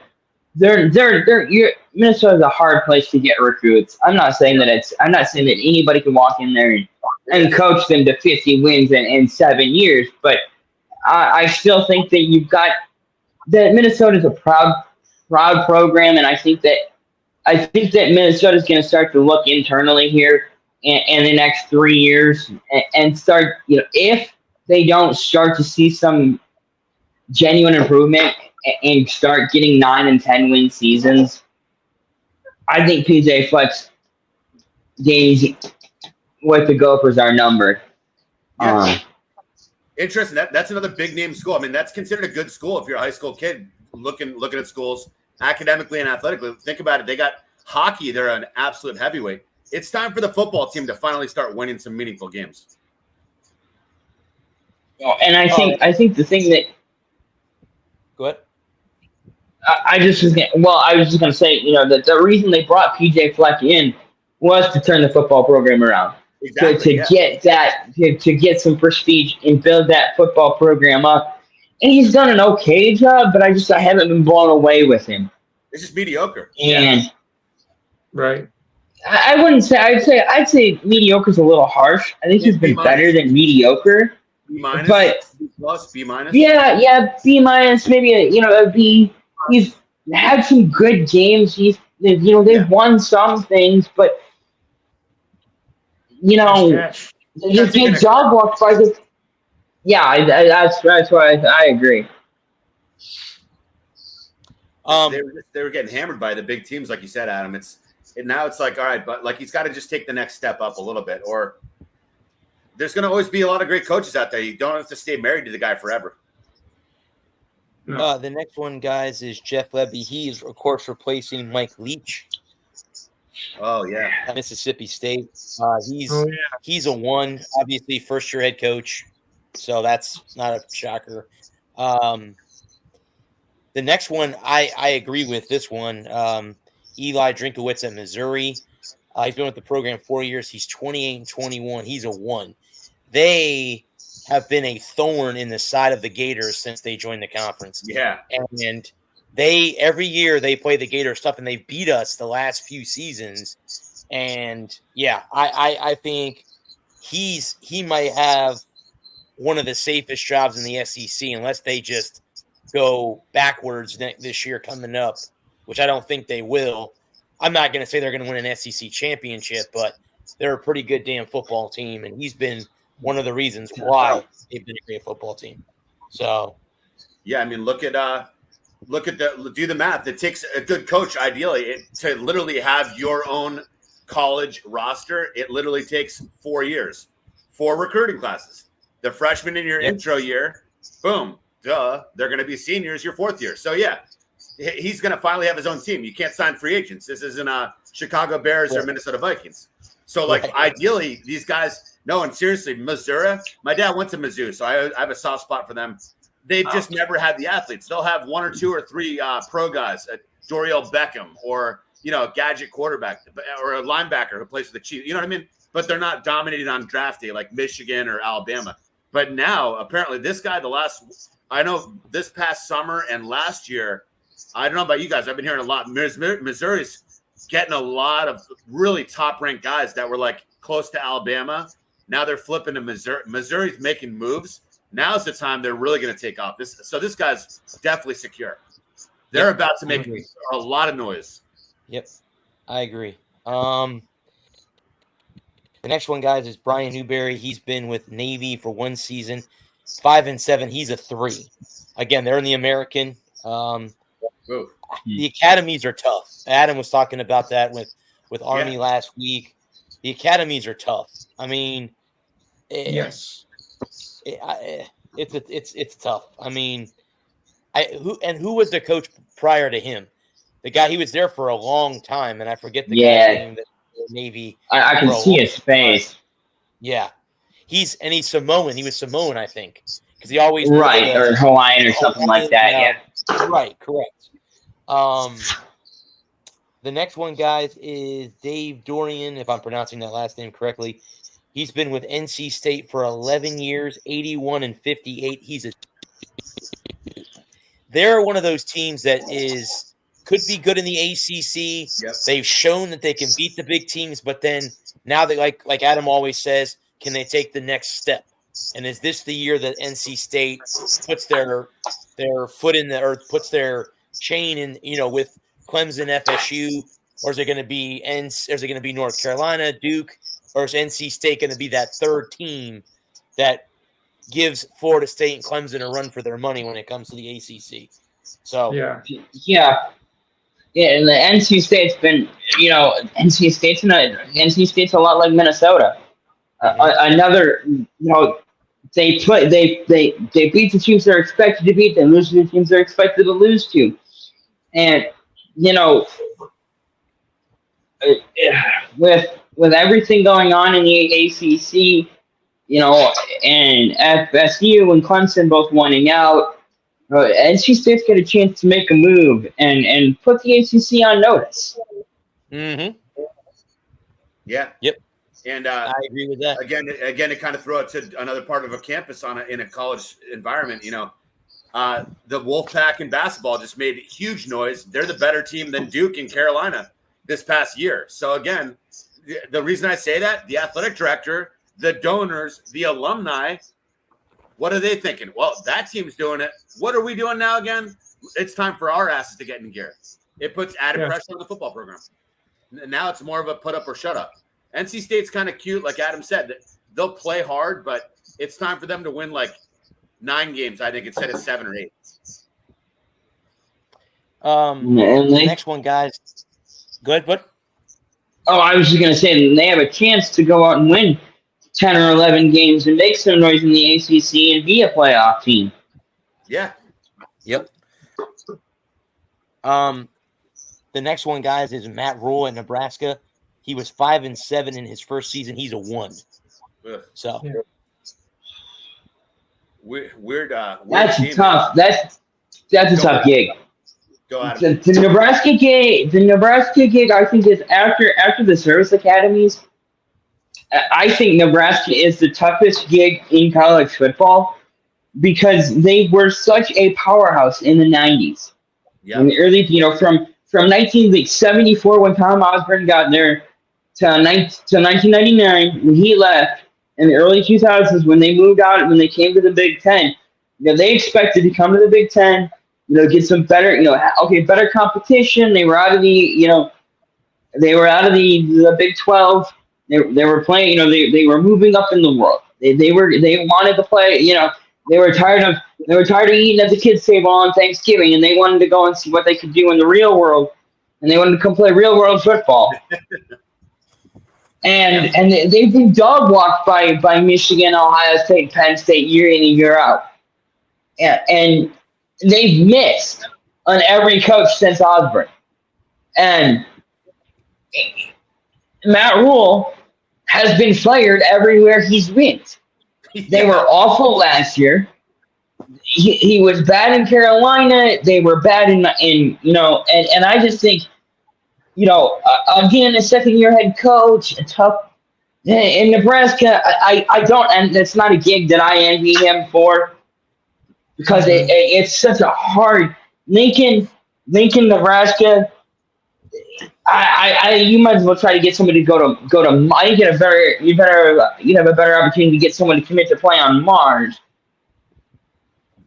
Minnesota's a hard place to get recruits. I'm not saying that anybody can walk in there and coach them to 50 wins in 7 years, but I still think that that Minnesota's a proud program, and I think that Minnesota's going to start to look internally here in the next 3 years and start, if they don't start to see some genuine improvement and start getting 9 and 10 win seasons, I think PJ Fleck's games with the Gophers are numbered. Yeah. Interesting. That's another big name school. I mean, that's considered a good school if you're a high school kid looking at schools academically and athletically. Think about it. They got hockey. They're an absolute heavyweight. It's time for the football team to finally start winning some meaningful games. And I think the thing that Go ahead. I was just going to say, that the reason they brought PJ Fleck in was to turn the football program around. Exactly, to get some prestige and build that football program up. And he's done an okay job, but I haven't been blown away with him. It's just mediocre. And right. I wouldn't say I'd say mediocre's a little harsh. I think he's been better than mediocre. B minus, but B plus, B minus. Yeah, B minus, maybe a B. He's had some good games. They've won some things, but they get dog walked by the. Yeah, that's why I agree. They were getting hammered by the big teams, like you said, Adam. Now it's like, all right, but like he's got to just take the next step up a little bit, or there's going to always be a lot of great coaches out there. You don't have to stay married to the guy forever. No. The next one, guys, is Jeff Lebby. He is, of course, replacing Mike Leach. Oh yeah, at Mississippi State. He's a 1, obviously first-year head coach, so that's not a shocker. The next one, I agree with this one. Eli Drinkowitz at Missouri. He's been with the program 4 years. He's 28-21. He's a 1. They have been a thorn in the side of the Gators since they joined the conference. Yeah. And every year they play the Gators tough, and they beat us the last few seasons. And yeah, I think he might have one of the safest jobs in the SEC unless they just go backwards this year coming up, which I don't think they will. I'm not going to say they're going to win an SEC championship, but they're a pretty good damn football team, and he's been one of the reasons why they've been a great football team. So, yeah, I mean, do the math. It takes a good coach, ideally, to literally have your own college roster. It literally takes 4 years, 4 recruiting classes. The freshman in your intro year, boom, they're going to be seniors your 4th year. So yeah, he's going to finally have his own team. You can't sign free agents. This isn't Chicago Bears or Minnesota Vikings. So ideally, these guys. No, and seriously, Missouri. My dad went to Mizzou, so I have a soft spot for them. They've just never had the athletes. They'll have 1 or 2 or 3 pro guys, Dorial Beckham, or a gadget quarterback, or a linebacker who plays for the Chiefs. You know what I mean? But they're not dominating on draft day like Michigan or Alabama. But now, apparently, this guy, I know this past summer and last year, I don't know about you guys. I've been hearing a lot. Missouri's getting a lot of really top-ranked guys that were like close to Alabama. Now they're flipping to Missouri. Missouri's making moves. Now's the time they're really going to take off. This guy's definitely secure. They're about to make a lot of noise. Yep, I agree. The next one, guys, is Brian Newberry. He's been with Navy for 1 season, 5-7. He's a 3. Again, they're in the American. The academies are tough. Adam was talking about that with Army last week. The academies are tough. I mean, yes, it's tough. I mean, who was the coach prior to him? The guy, he was there for a long time, and I forget the guy's name. That Navy. I can see his face. Yeah, he's Samoan. He was Samoan, I think, because he always or Hawaiian or something like that. Yeah, right, correct. The next one, guys, is Dave Dorian, if I'm pronouncing that last name correctly. He's been with NC State for 11 years, 81-58. They're one of those teams that is could be good in the ACC. Yep. They've shown that they can beat the big teams, but then now they like Adam always says, can they take the next step? And is this the year that NC State puts their foot in the earth, puts their chain in, with Clemson, FSU, or is it going to be North Carolina, Duke, or is NC State going to be that third team that gives Florida State and Clemson a run for their money when it comes to the ACC? So Yeah. And the NC State's been, NC State's a lot like Minnesota. Another, they beat the teams they're expected to beat, they lose to the teams they're expected to lose to, and with everything going on in the ACC, and FSU and Clemson both winning out, NC State's got a chance to make a move and put the ACC on notice. Mm-hmm. Yeah. Yep. And I agree with that. Again, to kind of throw it to another part of a campus in a college environment, the Wolfpack in basketball just made huge noise. They're the better team than Duke and Carolina this past year. So again, the reason I say that, the athletic director, the donors, the alumni, what are they thinking? Well, that team's doing it. What are we doing now again? It's time for our asses to get in gear. It puts added pressure on the football program. Now it's more of a put up or shut up. NC State's kind of cute, like Adam said. They'll play hard, but it's time for them to win like 9 games, I think, instead of 7 or 8. The next one, guys. Go ahead, bud. Oh, I was just going to say they have a chance to go out and win 10 or 11 games and make some noise in the ACC and be a playoff team. Yeah. Yep. The next one, guys, is Matt Rule at Nebraska. He was 5-7 in his first season. He's a 1. Ugh. So weird. That's team. tough. That's a tough gig. Go Adam. The Nebraska gig, I think, is after the service academies. I think Nebraska is the toughest gig in college football because they were such a powerhouse in the 90s. Yeah. In the early, from 1974 when Tom Osborne got there to 1999 when he left, in the early 2000s when they moved out, when they came to the Big Ten, they expected to come to the Big Ten, get some better, better competition. They were out of the, the Big 12. They were playing, they were moving up in the world. They wanted to play, they were tired of eating at the kids' table on Thanksgiving, and they wanted to go and see what they could do in the real world, and they wanted to come play real world football. And they've been dog walked by Michigan, Ohio State, Penn State year in and year out, and they've missed on every coach since Osborne, and Matt Rule has been fired everywhere he's went. They were awful last year. He was bad in Carolina. They were bad in and I just think, again, a second-year head coach, tough in Nebraska. I don't, and it's not a gig that I envy him for because it's such a hard Lincoln, Nebraska. You might as well try to get somebody to go to. I think you'd have a better opportunity to get someone to commit to play on Mars.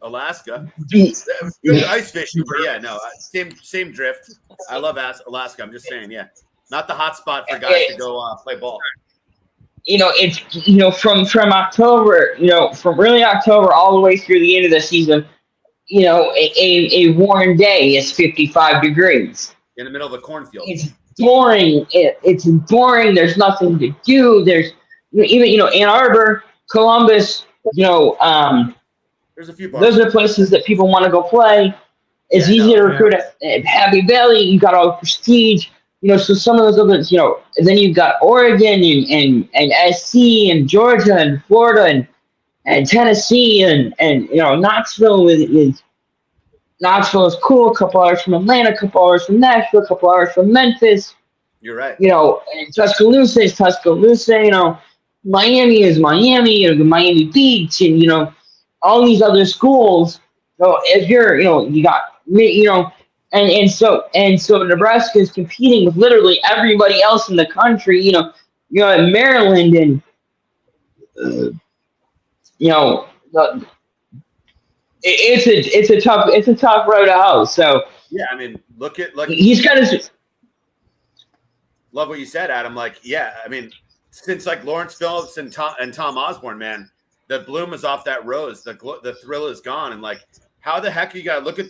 Alaska, ice fishing, but yeah, no, same drift. I love Alaska. I'm just saying, yeah, not the hot spot for guys to go play ball. It's from October, from really October all the way through the end of the season. A warm day is 55 degrees. In the middle of a cornfield. It's boring. It's boring. There's nothing to do. There's even Ann Arbor, Columbus. There's a few bars. Those are places that people want to go play. It's easy to recruit at Happy Valley. You got all the prestige. So some of those others. Then you've got Oregon and SC and Georgia and Florida and Tennessee and Knoxville is. Knoxville is cool. A couple hours from Atlanta, a couple hours from Nashville, a couple hours from Memphis. You're right. And Tuscaloosa is Tuscaloosa. Miami is Miami. Miami Beach, and all these other schools. So if you're, you got, So Nebraska is competing with literally everybody else in the country. In Maryland and it's a tough road to hoe. So yeah, I mean, look, he's got his. Love what you said, Adam. Like, yeah, I mean, since like Lawrence Phillips and Tom Osborne, man, the bloom is off that rose. The thrill is gone, and like, how the heck you got look at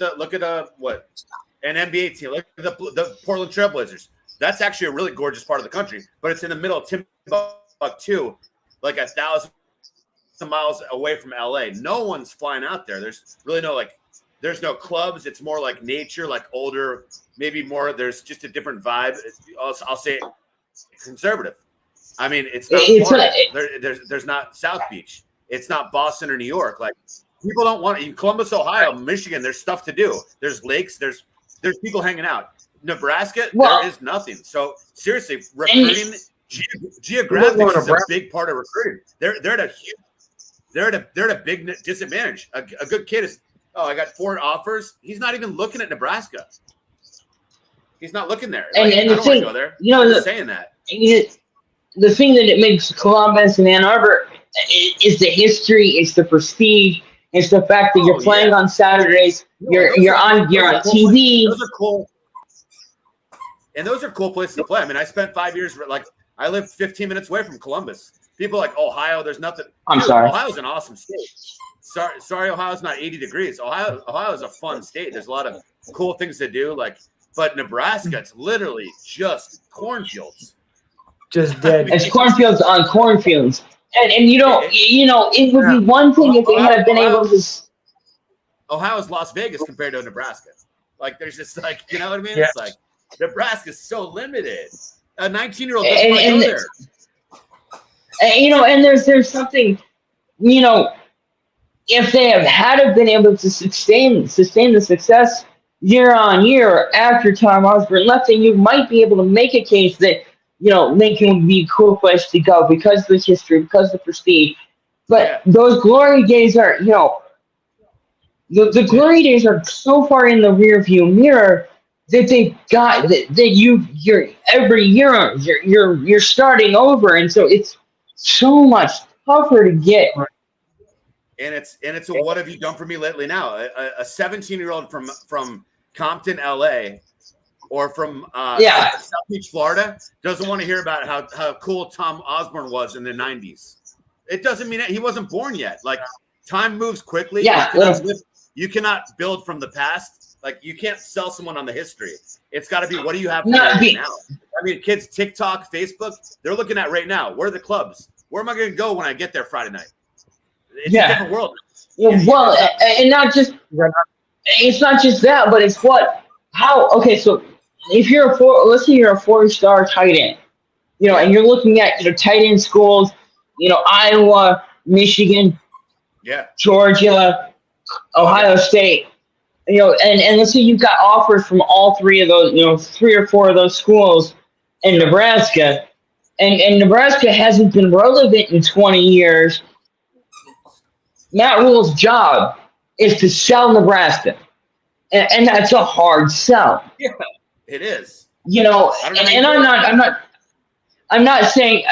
what an NBA team, like the Portland Trailblazers. That's actually a really gorgeous part of the country, but it's in the middle of Timbuktu, like 1,000 miles away from LA. No one's flying out there. There's really there's no clubs. It's more like nature, like older, maybe more. There's just a different vibe. I'll say it, conservative. I mean, it's not Florida. There's not South Beach. It's not Boston or New York. Like, people don't want in Columbus, Ohio, Michigan. There's stuff to do. There's lakes. There's people hanging out. Nebraska, there is nothing. So seriously, recruiting geographically is a big part of recruiting. They're at a big disadvantage. A good kid is, I got 4 offers. He's not even looking at Nebraska. He's not looking there. Like, I don't want to go there. I'm saying that. The thing that it makes Columbus and Ann Arbor is the history, it's the prestige, it's the fact that you're playing on Saturdays. You're on TV. Those are cool. And those are cool places to play. I mean, I spent 5 years, like, I lived 15 minutes away from Columbus. People are like, Ohio, there's nothing. I'm sorry. Ohio's an awesome state. Sorry, Ohio's not 80 degrees. Ohio is a fun state. There's a lot of cool things to do. But Nebraska, it's literally just cornfields. Just dead. It's cornfields on cornfields. And it would be one thing if they had been able to. Ohio's Las Vegas compared to Nebraska. Like, there's just like, you know what I mean? Yeah. It's like Nebraska's so limited. A 19-year-old doesn't want to go there. And there's something, if they have been able to sustain the success year on year after Tom Osborne left, then you might be able to make a case that, Lincoln would be a cool place to go because of the history, because of the prestige. But those glory days are, the glory days are so far in the rearview mirror that you're every year you're starting over, and so it's so much tougher to get. And it's a what have you done for me lately now? A 17-year-old from Compton, LA, or from South Beach, Florida, doesn't want to hear about how cool Tom Osborne was in the 90s. It doesn't mean that he wasn't born yet. Like, time moves quickly. Yeah. You cannot build from the past. Like, you can't sell someone on the history. It's got to be, what do you have now? I mean, kids, TikTok, Facebook, they're looking at right now. Where are the clubs? Where am I going to go when I get there Friday night? It's a different world. Well, and it's not just that, but it's so if you're let's say you're a 4-star tight end, and you're looking at, tight end schools, Iowa, Michigan, Georgia, Ohio State, and let's say you've got offers from all 3 of those, 3 or 4 of those schools in Nebraska, and Nebraska hasn't been relevant in 20 years. Matt Rule's job is to sell Nebraska, and that's a hard sell. Yeah, it is. I'm not saying,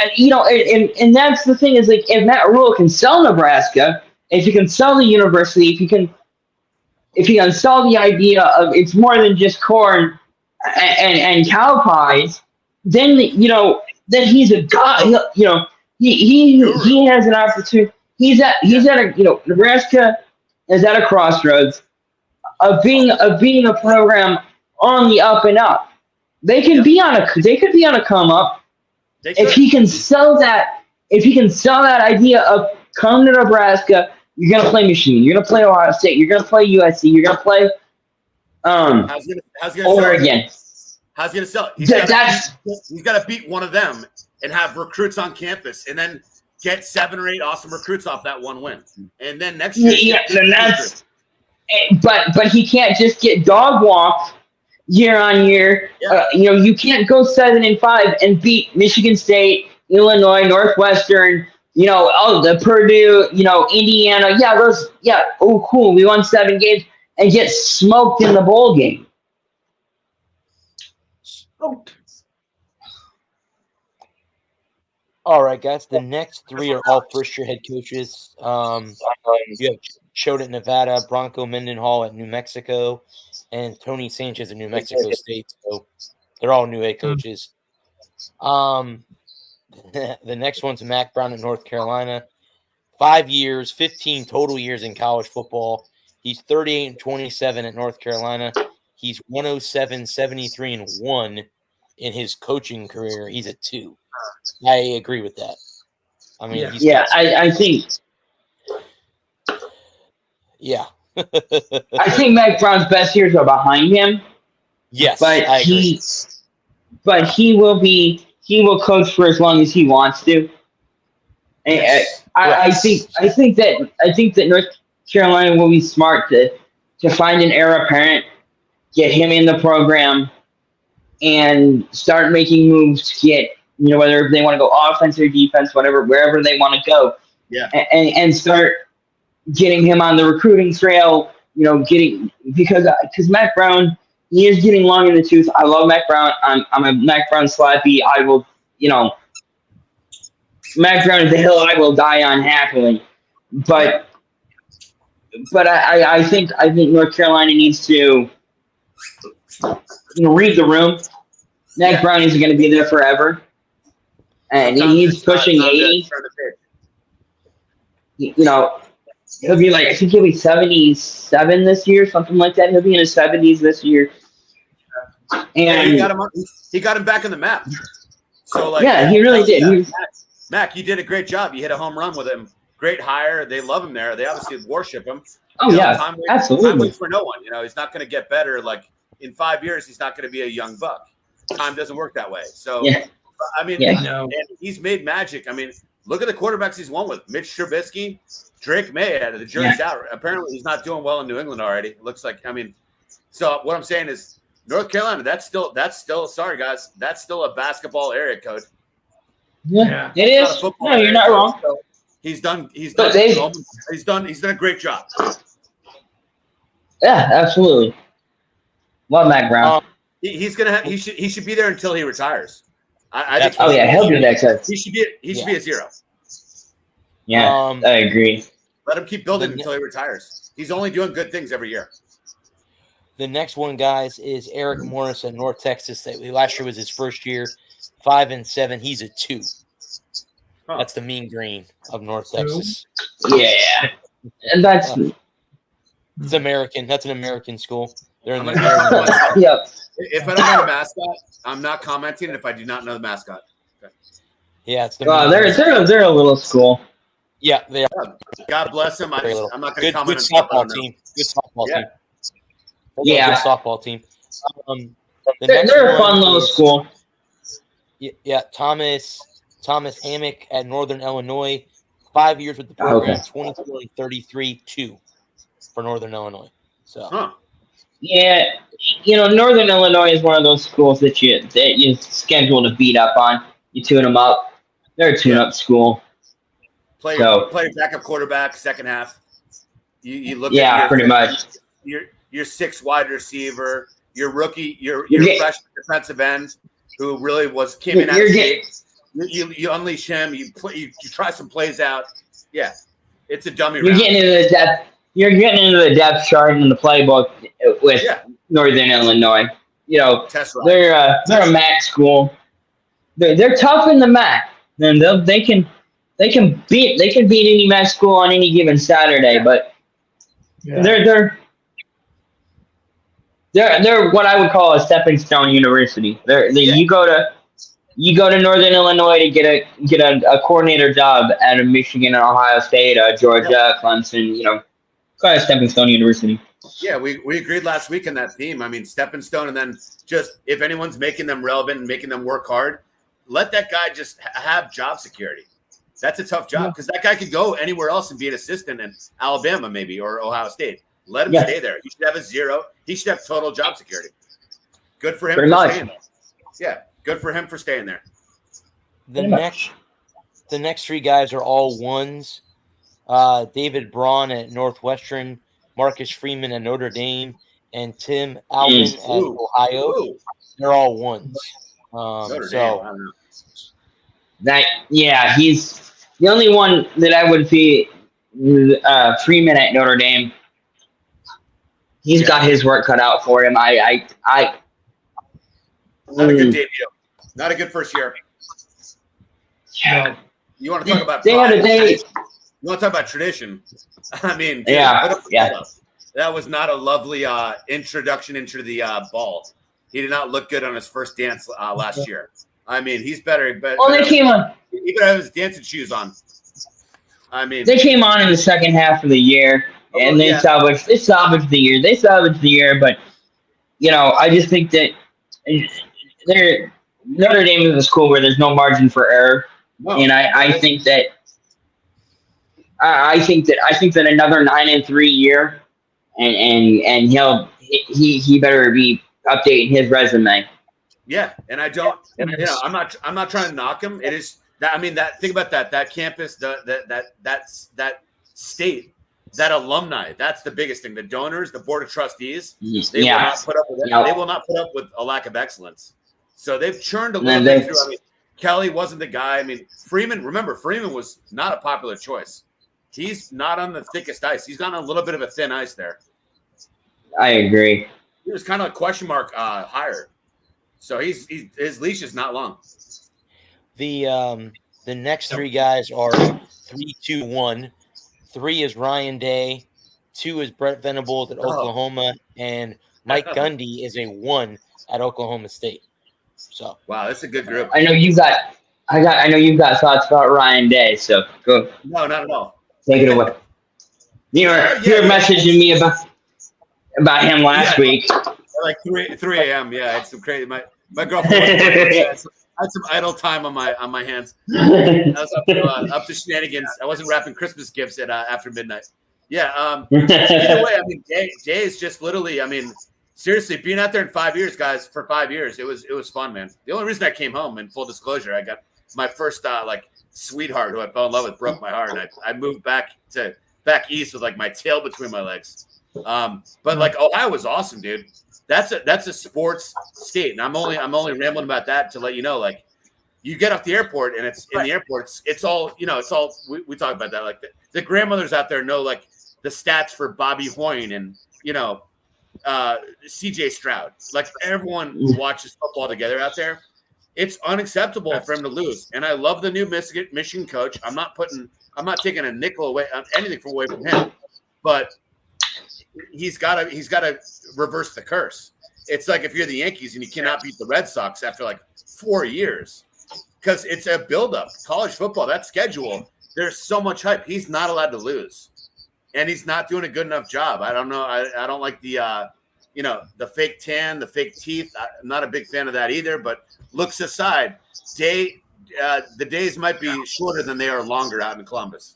and that's the thing is, like, if Matt Rule can sell Nebraska, if he can sell the university, if he can sell the idea of it's more than just corn and cow pies, then then he's a guy. He has an opportunity. He's at Nebraska is at a crossroads of being a program on the up and up. They could be on a come up if he can sell that. If he can sell that idea of come to Nebraska, you're gonna play Michigan, you're gonna play Ohio State, you're gonna play USC, you're gonna play Oregon. How's he gonna sell it? He's got to beat one of them and have recruits on campus, and then get 7 or 8 awesome recruits off that one win, and then next year. But he can't just get dog walked year on year. You can't go 7-5 and beat Michigan State, Illinois, Northwestern, the Purdue, Indiana. Oh, cool. We won 7 games and get smoked in the bowl game. Oh, All right, guys. The next three are all first-year head coaches. You have Choate at Nevada, Bronco Mendenhall at New Mexico, and Tony Sanchez at New Mexico State. So they're all new head coaches. The next one's Mac Brown at North Carolina. 5 years, 15 total years in college football. He's 38-27 at North Carolina. He's 107, 73, and 1 in his coaching career. He's a 2. I agree with that. I mean, Yeah. he's Yeah, I think yeah. I think Mac Brown's best years are behind him, Yes, but I agree. he will coach for as long as he wants to. And Yes. I think that North Carolina will be smart to find an heir apparent, get him in the program, and start making moves to get, whether they want to go offense or defense, whatever, wherever they want to go. Yeah. And start getting him on the recruiting trail, because Mac Brown, he is getting long in the tooth. I love Mac Brown. I'm a Mac Brown slappy. I will, Mac Brown is the hill I will die on happily. But I think North Carolina needs to read the room. Mac Brown isn't going to be there forever, and he's pushing 80. He'll be I think he'll be 77 this year, something like that. He'll be in his 70s this year. And he got him back on the map. So he really did. Yeah. Mac, you did a great job. You hit a home run with him. Great hire. They love him there. They obviously worship him. Oh, absolutely. Time waits for no one. He's not going to get better. In 5 years, he's not going to be a young buck. Time doesn't work that way. So, I mean, and he's made magic. I mean, look at the quarterbacks he's won with. Mitch Trubisky, Drake May. The jury's out. Apparently, he's not doing well in New England already. It looks like. I mean, so what I'm saying is, North Carolina. That's still. Sorry, guys. That's still a basketball area code. Yeah, it is. No, you're not wrong. So he's done a great job. Yeah, absolutely. Love Mac Brown. He should be there until he retires. I think. Oh yeah, he'll be next. He should be a 0. Yeah, I agree. Let him keep building until he retires. He's only doing good things every year. The next one, guys, is Eric Morris at North Texas. Last year was his first year, 5-7. He's a 2. Huh. That's the mean green of North Texas. Yeah, and that's it's American. That's an American school. They're in the yep. If I don't know the mascot, I'm not commenting. If I do not know the mascot, okay. Yeah, it's the. They're a little school. Yeah, they are. God bless them. I'm not going to comment. Good softball team. Good softball team. Yeah, good softball team. They're a fun little school. Yeah, Thomas Hammock at Northern Illinois, 5 years with the program, 24-33-2 for Northern Illinois. So, yeah, Northern Illinois is one of those schools that you schedule to beat up on. You tune them up. They're a tune-up school. Play backup quarterback second half. You look at pretty much your 6 wide receiver, your rookie, your freshman defensive end who really came in out of shape. You unleash him. You try some plays out. Yeah, it's a dummy. You're getting into the depth chart in the playbook with Northern Illinois. They're a MAC school. They're tough in the MAC, and they can beat any MAC school on any given Saturday. But they're what I would call a stepping stone university. You go to Northern Illinois to get a coordinator job at a Michigan and Ohio State, Georgia, Clemson, kind of stepping stone university. Yeah, we agreed last week on that theme. I mean, stepping stone, and then just if anyone's making them relevant and making them work hard, let that guy just have job security. That's a tough job because that guy could go anywhere else and be an assistant in Alabama maybe or Ohio State. Let him stay there. He should have a 0. He should have total job security. Good for him for staying there. Yeah. Good for him for staying there. The next 3 guys are all 1s. David Braun at Northwestern, Marcus Freeman at Notre Dame, and Tim Alvin at Ohio. they're all ones. Notre Dame, So I don't know. He's the only one that I would be Freeman at Notre Dame. He's got his work cut out for him. Not a good debut. Not a good first year. Yeah. You want to talk about They had a day. You want to talk about tradition? I mean, dude, Yeah. that was not a lovely introduction into the ball. He did not look good on his first dance last year. I mean, he's better. But They came on. He better have his dancing shoes on. I mean, They came on in the second half of the year, and they salvaged the year. They salvaged the year, but I just think that Notre Dame is a school where there's no margin for error, and I think that another 9-3 year, and he better be updating his resume. Yeah, and I don't. I'm not trying to knock him. It is that. I mean, think about that campus, that state, that alumni. That's the biggest thing. The donors, the board of trustees, they will not put up with it. They will not put up with a lack of excellence. So they've churned a little bit through. I mean, Kelly wasn't the guy. I mean, Freeman. Remember, Freeman was not a popular choice. He's not on the thickest ice. He's on a little bit of a thin ice there. I agree. He was kind of a question mark hire. So his leash is not long. the next three guys are 3, 2, 1. 3 is Ryan Day. 2 is Brett Venables at Oklahoma, and Mike Gundy is a 1 at Oklahoma State. So wow, that's a good group. I know you've got thoughts about Ryan Day, so go. No, not at all. Take it away. You were messaging me about him last week. Like 3 a.m. Yeah, it's some crazy. My girlfriend I had some idle time on my hands. I was up to shenanigans. I wasn't wrapping Christmas gifts at after midnight. Yeah. Either way, I mean, Day is just literally. I mean, seriously, being out there in 5 years, guys. For 5 years, it was fun, man. The only reason I came home, in full disclosure, I got my first sweetheart who I fell in love with, broke my heart, and I moved back east with my tail between my legs. But Ohio was awesome, dude. That's a sports state, and I'm only rambling about that to let you know. You get off the airport, and it's in the airport. It's all it's all we talk about that. The grandmothers out there know the stats for Bobby Hoyne and C.J. Stroud. Everyone watches football together out there. It's unacceptable for him to lose, and I love the new Michigan coach. I'm not taking a nickel away anything away from him, but he's got to reverse the curse. It's like if you're the Yankees and you cannot beat the Red Sox after 4 years, because it's a buildup. College football, that schedule, there's so much hype. He's not allowed to lose, and he's not doing a good enough job. I don't know. I don't like the the fake tan, the fake teeth. I'm not a big fan of that either. But looks aside, the days might be shorter than they are longer out in Columbus.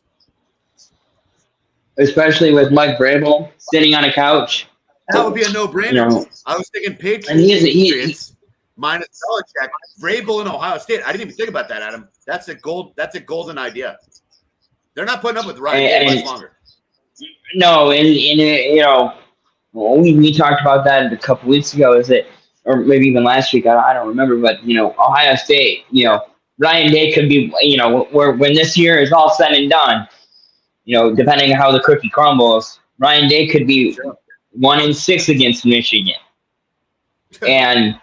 Especially with Mike Vrabel sitting on a couch. That would be a no-brainer. I was thinking Patriots minus Belichick. Vrabel in Ohio State. I didn't even think about that, Adam. That's a golden idea. They're not putting up with Ryan Day much longer. No, we talked about that a couple weeks ago. Or maybe even last week? I don't remember. But Ohio State. Ryan Day could be. When this year is all said and done. Depending on how the cookie crumbles, Ryan Day could be 1-6 against Michigan, and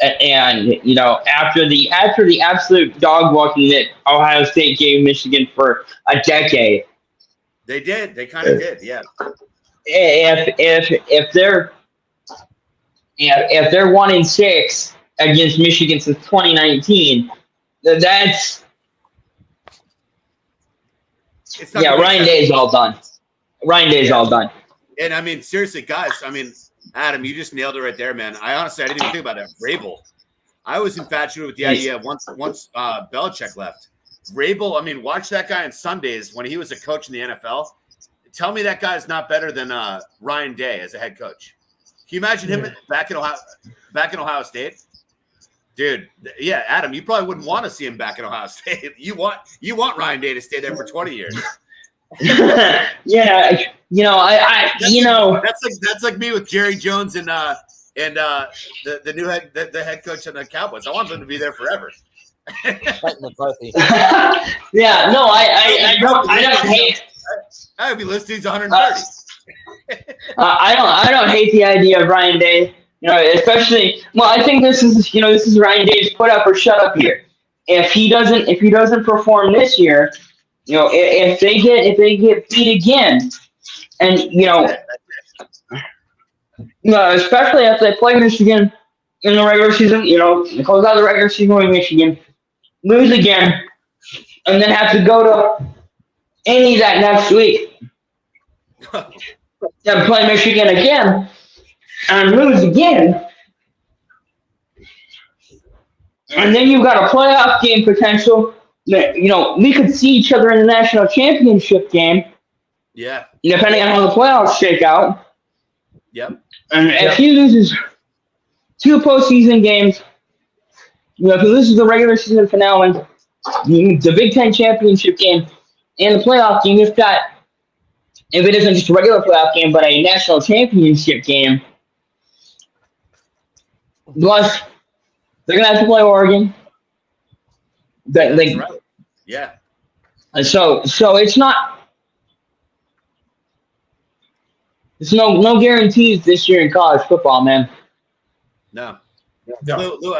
after the absolute dog walking that Ohio State gave Michigan for a decade, they kind of did, yeah. If they're 1-6 against Michigan since 2019, that's. Ryan Day is all done. Ryan Day is all done. And I mean, seriously, guys. I mean, Adam, you just nailed it right there, man. I didn't even think about that. Vrabel. I was infatuated with the idea once Belichick left. Vrabel. I mean, watch that guy on Sundays when he was a coach in the NFL. Tell me that guy's not better than Ryan Day as a head coach. Can you imagine him back in Ohio State? Dude, yeah, Adam, you probably wouldn't want to see him back in Ohio State. You want Ryan Day to stay there for 20 years. Yeah, that's like me with Jerry Jones and and the new head coach of the Cowboys. I want them to be there forever. Mike McCarthy. Yeah, no, I don't hate. I would be listed to 130. I don't hate the idea of Ryan Day. Especially I think this is Ryan Day's put up or shut up year. If he doesn't perform this year, if they get beat again, and especially if they play Michigan in the regular season, close out the regular season with Michigan, lose again, and then have to go to any that next week and play Michigan again and lose again, and then you've got a playoff game potential. We could see each other in the national championship game. Yeah. Depending on how the playoffs shake out. Yep. And if he loses 2 postseason games, if he loses the regular season finale, the Big Ten championship game, and the playoff game, you've got, if it isn't just a regular playoff game, but a national championship game. Plus, they're going to have to play Oregon. That's right. Yeah. And so it's not. There's no guarantees this year in college football, man. No. No. Lou,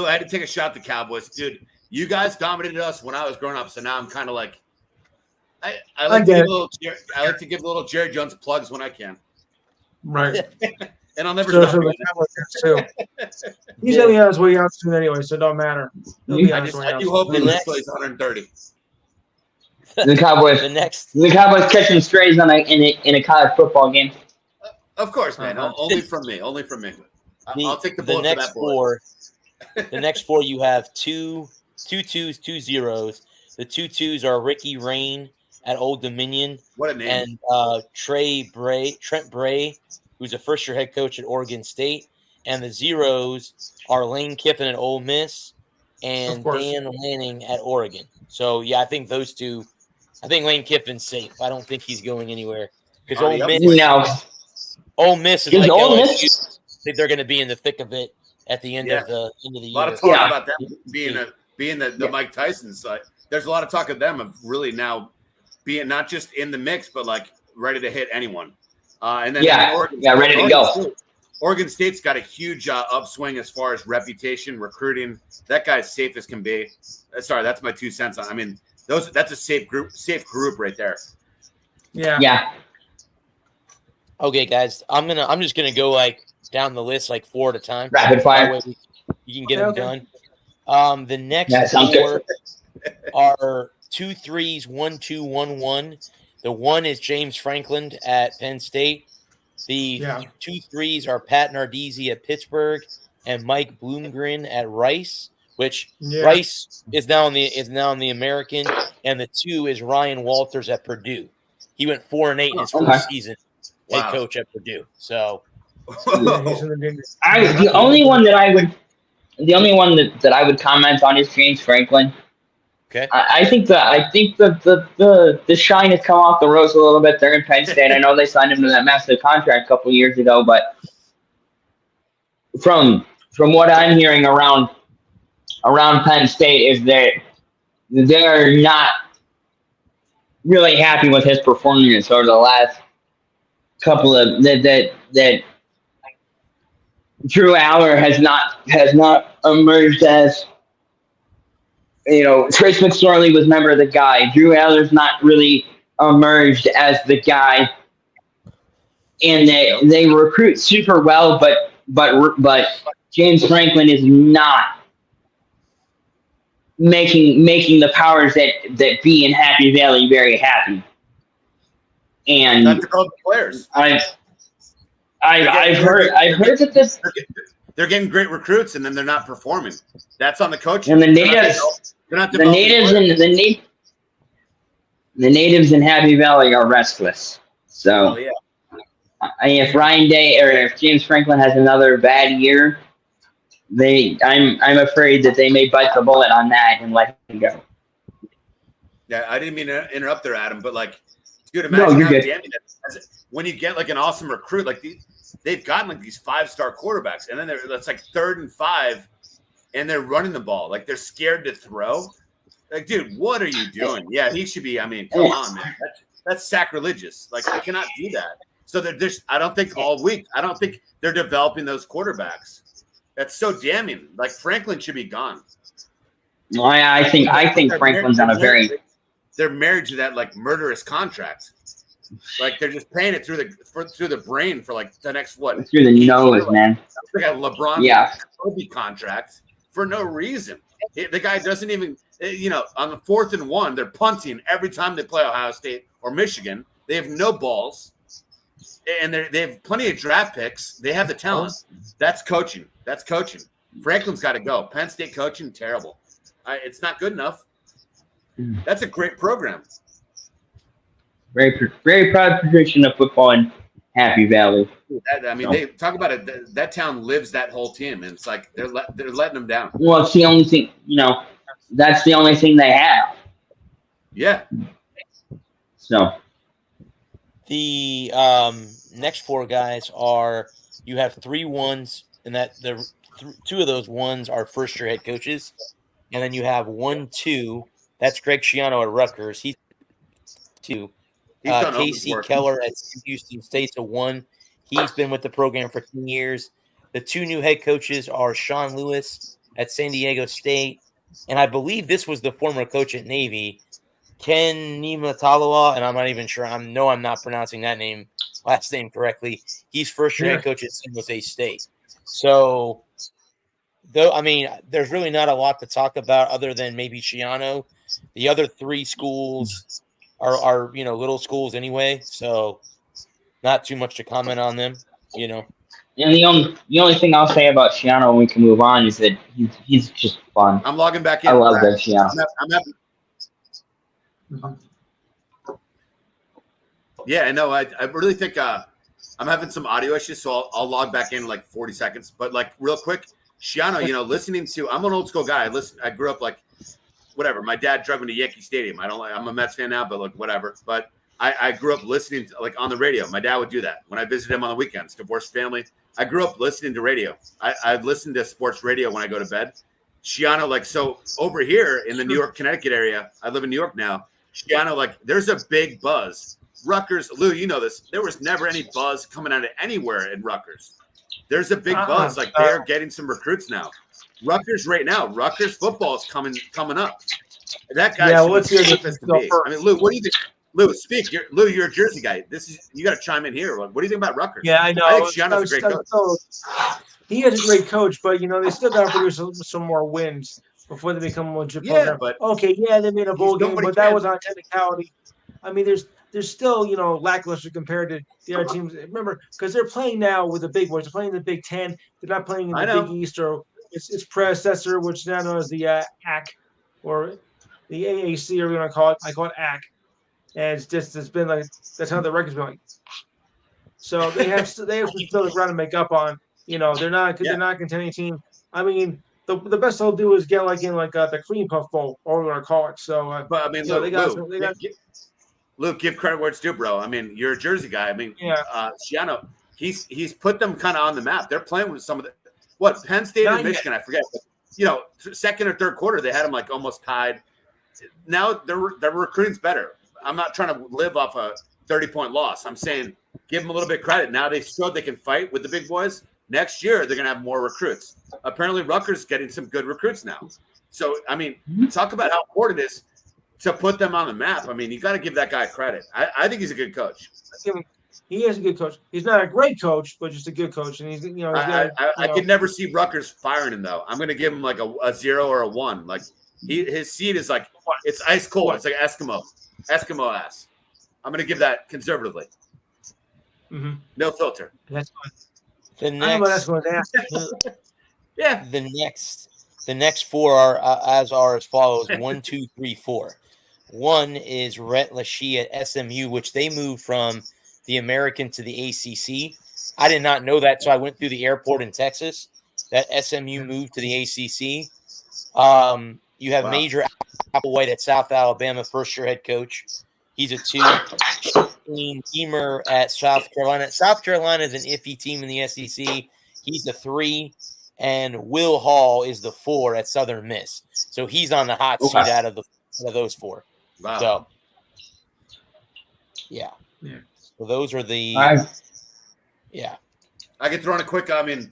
I had to take a shot at the Cowboys. Dude, you guys dominated us when I was growing up, so now I'm kind of like I like to give little Jerry Jones plugs when I can. Right. And I'll never So stop doing too. He's going to be honest with you soon anyway, so it don't matter. I do hope they lose plays 130. The Cowboys. The Cowboys catching strays in a college football game. Of course, man. Only from me. I'll take the bullet for that boy. The next 4 you have 2 2s, 2 0s. The 2 2s are Ricky Rain at Old Dominion. What a name. And Trent Bray, who's a first-year head coach at Oregon State. And the 0s are Lane Kiffin at Ole Miss and Dan Lanning at Oregon. So, yeah, I think those two – I think Lane Kiffin's safe. I don't think he's going anywhere. Because Ole Miss is like LSU. I think they're going to be in the thick of it at the end of the year. A lot of talk about them being the Mike Tyson side. There's a lot of talk of them of really now being not just in the mix, but like ready to hit anyone. And then ready to go. Oregon State's got a huge upswing as far as reputation, recruiting. That guy's safe as can be. Sorry, that's my 2 cents. I mean, that's a safe group right there. Yeah. Okay, guys, I'm just gonna go like down the list like 4 at a time. Rapid fire. You can get them done. The next 4 are 2 3s, 1 2 1 1. The 1 is James Franklin at Penn State. The 2 3s are Pat Nardizzi at Pittsburgh and Mike Bloomgren at Rice. Which Rice is now in the American, and the 2 is Ryan Walters at Purdue. He went 4-8 in his first season, head coach at Purdue. So, the only one that I would comment on is James Franklin. Okay, I think the shine has come off the rose a little bit there in Penn State. I know they signed him to that massive contract a couple years ago, but from what I'm hearing around Penn State is that they're not really happy with his performance over the last couple of that Drew Aller has not emerged as Trace McSorley was never the guy. Drew Aller's not really emerged as the guy, and they recruit super well, but James Franklin is not making the powers that be in Happy Valley very happy. And not to call the players. I've heard that they're getting great recruits and then they're not performing. That's on the coach. And the natives in Happy Valley are restless. So if Ryan Day or if James Franklin has another bad year, I'm afraid that they may bite the bullet on that and let him go. Yeah, I didn't mean to interrupt there, Adam, but like Dude, imagine you're how good. damning that is. When you get like an awesome recruit, like they've gotten like these 5-star quarterbacks, and then that's like 3rd and 5, and they're running the ball. Like they're scared to throw. Like, dude, what are you doing? Yeah, he should be. I mean, come on, man. That's sacrilegious. Like, you cannot do that. So they're just, I don't think all week, I don't think they're developing those quarterbacks. That's so damning. Like Franklin should be gone. I think Franklin's on a very. They're married to that like murderous contract. Like they're just paying it through the brain for like the next what? Through the nose, man. Like a LeBron Kobe contract for no reason. The guy doesn't even, on the 4th and 1, they're punting every time they play Ohio State or Michigan. They have no balls, and they have plenty of draft picks. They have the talent. That's coaching. Franklin's got to go. Penn State coaching, terrible. It's not good enough. That's a great program. Very, very proud tradition of football in Happy Valley. They talk about it. That town lives that whole team, and it's like they're letting them down. Well, it's the only thing, that's the only thing they have. Yeah. So the next 4 guys are, you have 3 ones, and that the 2 of those ones are first-year head coaches, and then you have 1, 2. That's Greg Schiano at Rutgers. He's 2. Casey Keller at Houston State's a 1. He's been with the program for 10 years. The 2 new head coaches are Sean Lewis at San Diego State, and I believe this was the former coach at Navy, Ken Nimatalawa, and I'm not even sure. I'm not pronouncing that last name correctly. He's first-year head coach at San Jose State. So, there's really not a lot to talk about other than maybe Schiano. The other 3 schools are little schools anyway, so not too much to comment on them, And the only thing I'll say about Schiano when we can move on is that he's just fun. I'm logging back in. I love Greg Schiano. Yeah, I know. I really think I'm having some audio issues, so I'll log back in in like 40 seconds. But like real quick, Schiano, listening to, I'm an old school guy. I grew up like whatever. My dad drove me to Yankee Stadium. I'm a Mets fan now, but like whatever. But I grew up listening to, like on the radio. My dad would do that when I visited him on the weekends. Divorced family. I grew up listening to radio. I listened to sports radio when I go to bed. Schiano, like, so over here in the New York, Connecticut area, I live in New York now. Schiano, like, there's a big buzz. Rutgers, Lou, you know this. There was never any buzz coming out of anywhere in Rutgers. There's a big buzz. Like, they're getting some recruits now. Rutgers right now, Rutgers football is coming up. That guy. Yeah, let's hear this. I mean, Lou, what do you think? Lou, speak. You're a Jersey guy. You got to chime in here. What do you think about Rutgers? Yeah, I know. I think Schiano's a great coach. He is a great coach, but they still got to produce some more wins before they become a legit program. But okay, they made a bowl game, but that was on technicality. I mean, there's still lackluster compared to the other teams. Remember, because they're playing now with the big boys. They're playing the Big Ten. They're not playing in the Big East or its predecessor, which now known as the AC or the AAC, or we're gonna call it. I call it AC. And it's been like that's how the record's been like. So they have to build the ground to make up on. They're not a contending team. I mean, the best they'll do is get the Cream Puff Bowl, or we're gonna call it. So, but I mean, Luke, give credit where it's due, bro. I mean, you're a Jersey guy. I mean, Schiano, he's put them kind of on the map. They're playing with some of the Penn State and Michigan. I forget. But, second or third quarter, they had them like almost tied. Now their recruiting's better. I'm not trying to live off a 30-point loss. I'm saying give them a little bit of credit. Now they showed they can fight with the big boys. Next year, they're going to have more recruits. Apparently, Rutgers is getting some good recruits now. So, I mean, talk about how important it is to put them on the map. I mean, you got to give that guy credit. I think he's a good coach. He is a good coach. He's not a great coach, but just a good coach. And he's, I could never see Rutgers firing him, though. I'm going to give him like a 0 or a 1. Like, his seat is like, it's ice cold. It's like Eskimo ass. I'm going to give that conservatively. Mm-hmm. No filter. That's fine. The next 4 are as follows: 1, 2, 3, 4. 1 is Rhett Lachey at SMU, which they moved from the American to the ACC. I did not know that, so I went through the airport in Texas that SMU moved to the ACC. You have Major Applewhite at South Alabama, first-year head coach. He's a 2. between Beamer at South Carolina. South Carolina is an iffy team in the SEC. He's the 3, and Will Hall is the 4 at Southern Miss. So he's on the hot seat out of those 4. Wow. So, yeah. So those are the yeah. I could throw in a quick. I mean,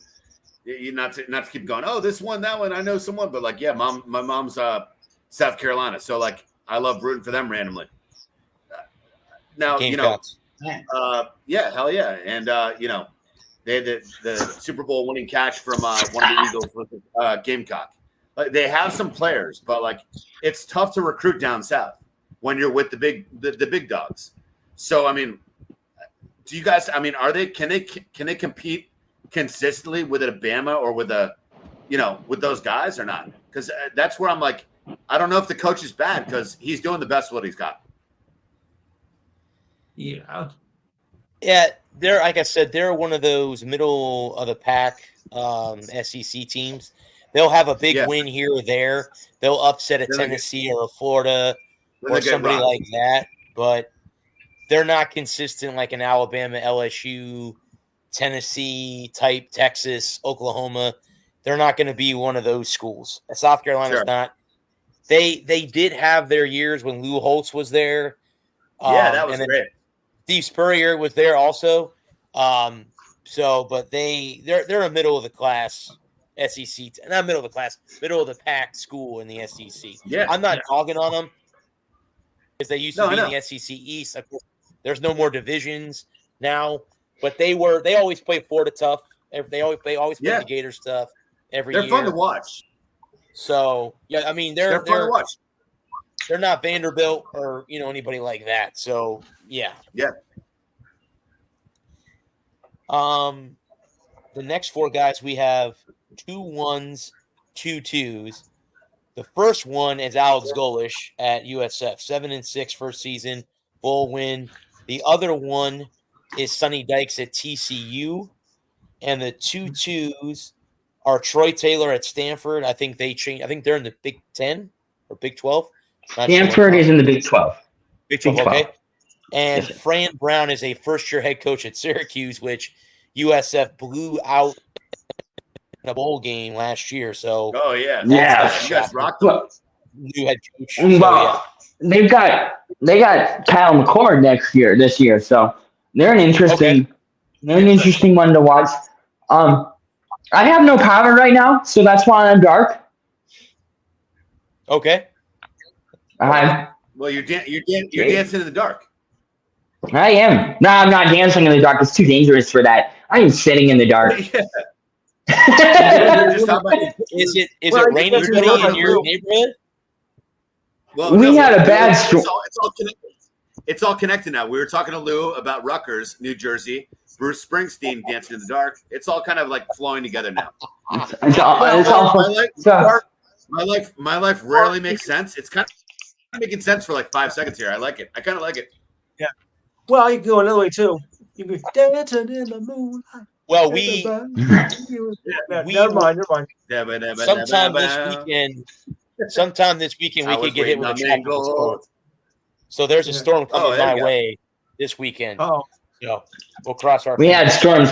not to keep going. Oh, this one, that one. I know someone, but like, yeah, my mom's South Carolina, so like, I love rooting for them randomly. Now Gamecocks. Yeah, hell yeah, and they had the Super Bowl winning catch from one of the Eagles with Gamecock. Like, they have some players, but like, it's tough to recruit down south when you're with the big dogs. So I mean, do you guys? I mean, can they compete consistently with a Bama or with with those guys or not? Because that's where I'm like, I don't know if the coach is bad because he's doing the best of what he's got. Yeah. Yeah, they're, like I said, they're one of those middle of the pack SEC teams. They'll have a big win here or there. They'll upset a Tennessee or a Florida or somebody like that, but they're not consistent like an Alabama, LSU, Tennessee type, Texas, Oklahoma. They're not going to be one of those schools. South Carolina's not. They did have their years when Lou Holtz was there. Yeah, that was great. Steve Spurrier was there also. But they're a middle of the class SEC, not middle of the class, middle of the pack school in the SEC. Yeah, I'm not dogging on them because they used to be in the SEC East. Of course, there's no more divisions now, but they always play Florida tough. They always play the Gators tough every year. They're fun to watch. So yeah, I mean they're fun to watch. They're not Vanderbilt or anybody like that. So yeah. The next 4 guys, we have 2 1s, 2 2s. The first one is Alex Golish at USF, 7-6 first season, bowl win. The other one is Sonny Dykes at TCU, and the 2 2s are Troy Taylor at Stanford. I think they're in the Big 10 or Big 12. Stanford is in the Big 12. Big 12, okay. And Fran Brown is a first-year head coach at Syracuse, which USF blew out in a bowl game last year. So, you guys rocked them. New head coach. Well, they got Kyle McCord this year. So they're an interesting one to watch. I have no power right now, so that's why I'm dark. Okay. Well, you're dancing in the dark. I am. No, I'm not dancing in the dark. It's too dangerous for that. I am sitting in the dark. Is it raining in your neighborhood? Well, we had a bad storm. It's all connected now. We were talking to Lou about Rutgers, New Jersey. Bruce Springsteen, Dancing in the Dark. It's all kind of like flowing together now. My life rarely makes sense. It's kind of making sense for like 5 seconds here. I like it. I kind of like it. Yeah. Well, you can go another way too. You can go dancing in the moonlight. Well, never mind. Sometime this weekend, we could get hit with a tropical storm. So there's a storm coming my way this weekend. Oh, so we'll cross our. We had storms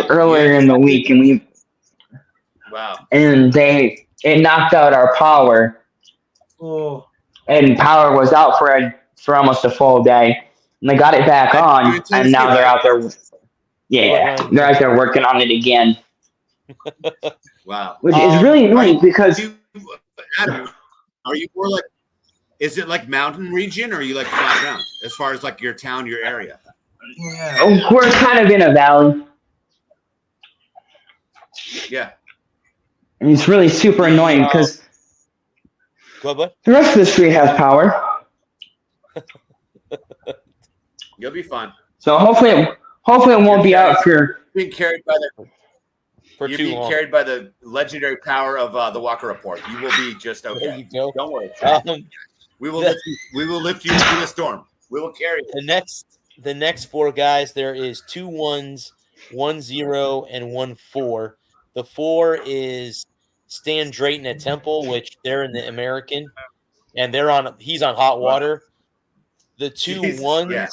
earlier in the week, and it knocked out our power. Oh. And power was out for almost a full day. And they got it back on, and now they're out there. Yeah, they're out there working on it again. Wow. Which is really annoying because. Adam, are you more like, is it like mountain region or are you like flat ground as far as like your town, your area? Yeah. We're kind of in a valley. Yeah. And it's really super annoying because the rest of the street has power. You'll be fine. So hopefully it won't be out for being carried by the legendary power of the Walker Report. You will be just okay. There you go. Don't worry. We will lift you through the storm. We will carry you. The next 4 guys, there is 2 1s, 1 0, and 1 4. The 4 is Stan Drayton at Temple, which they're in the American, and he's on hot water. The two Jesus, ones yeah.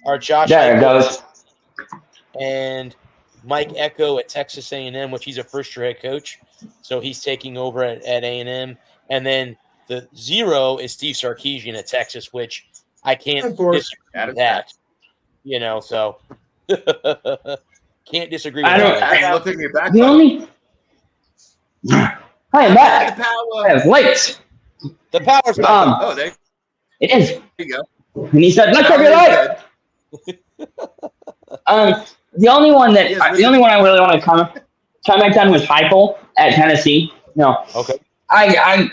are Josh There it Heupel goes. and Mike Echo at Texas A&M, which he's a first-year head coach. So he's taking over at A&M. And then the 0 is Steve Sarkisian at Texas, which I can't Of course. disagree with that. So can't disagree with I don't. that. Adam, look at your back. The only. Hi, I'm back. The power. I have lights. The power's back. Oh, there It is. you go. And he said, "Let's have your light." The only one I really want to comment on was Heupel at Tennessee. No. Okay. I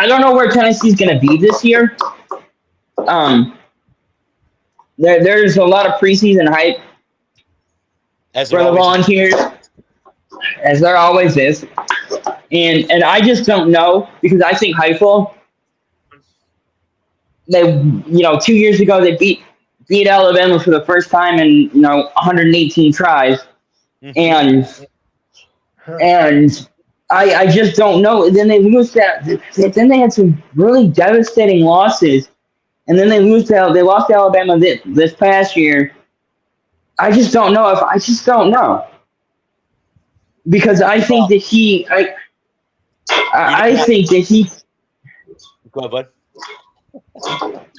don't know where Tennessee's going to be this year. There's a lot of preseason hype for the Volunteers, as there always is, and I just don't know, because I think Heupel, they 2 years ago they beat Alabama for the first time in 118 tries, and I just don't know. Then they lose that. Then they had some really devastating losses, and then they lost to Alabama this past year. I just don't know because I think that Go ahead, bud.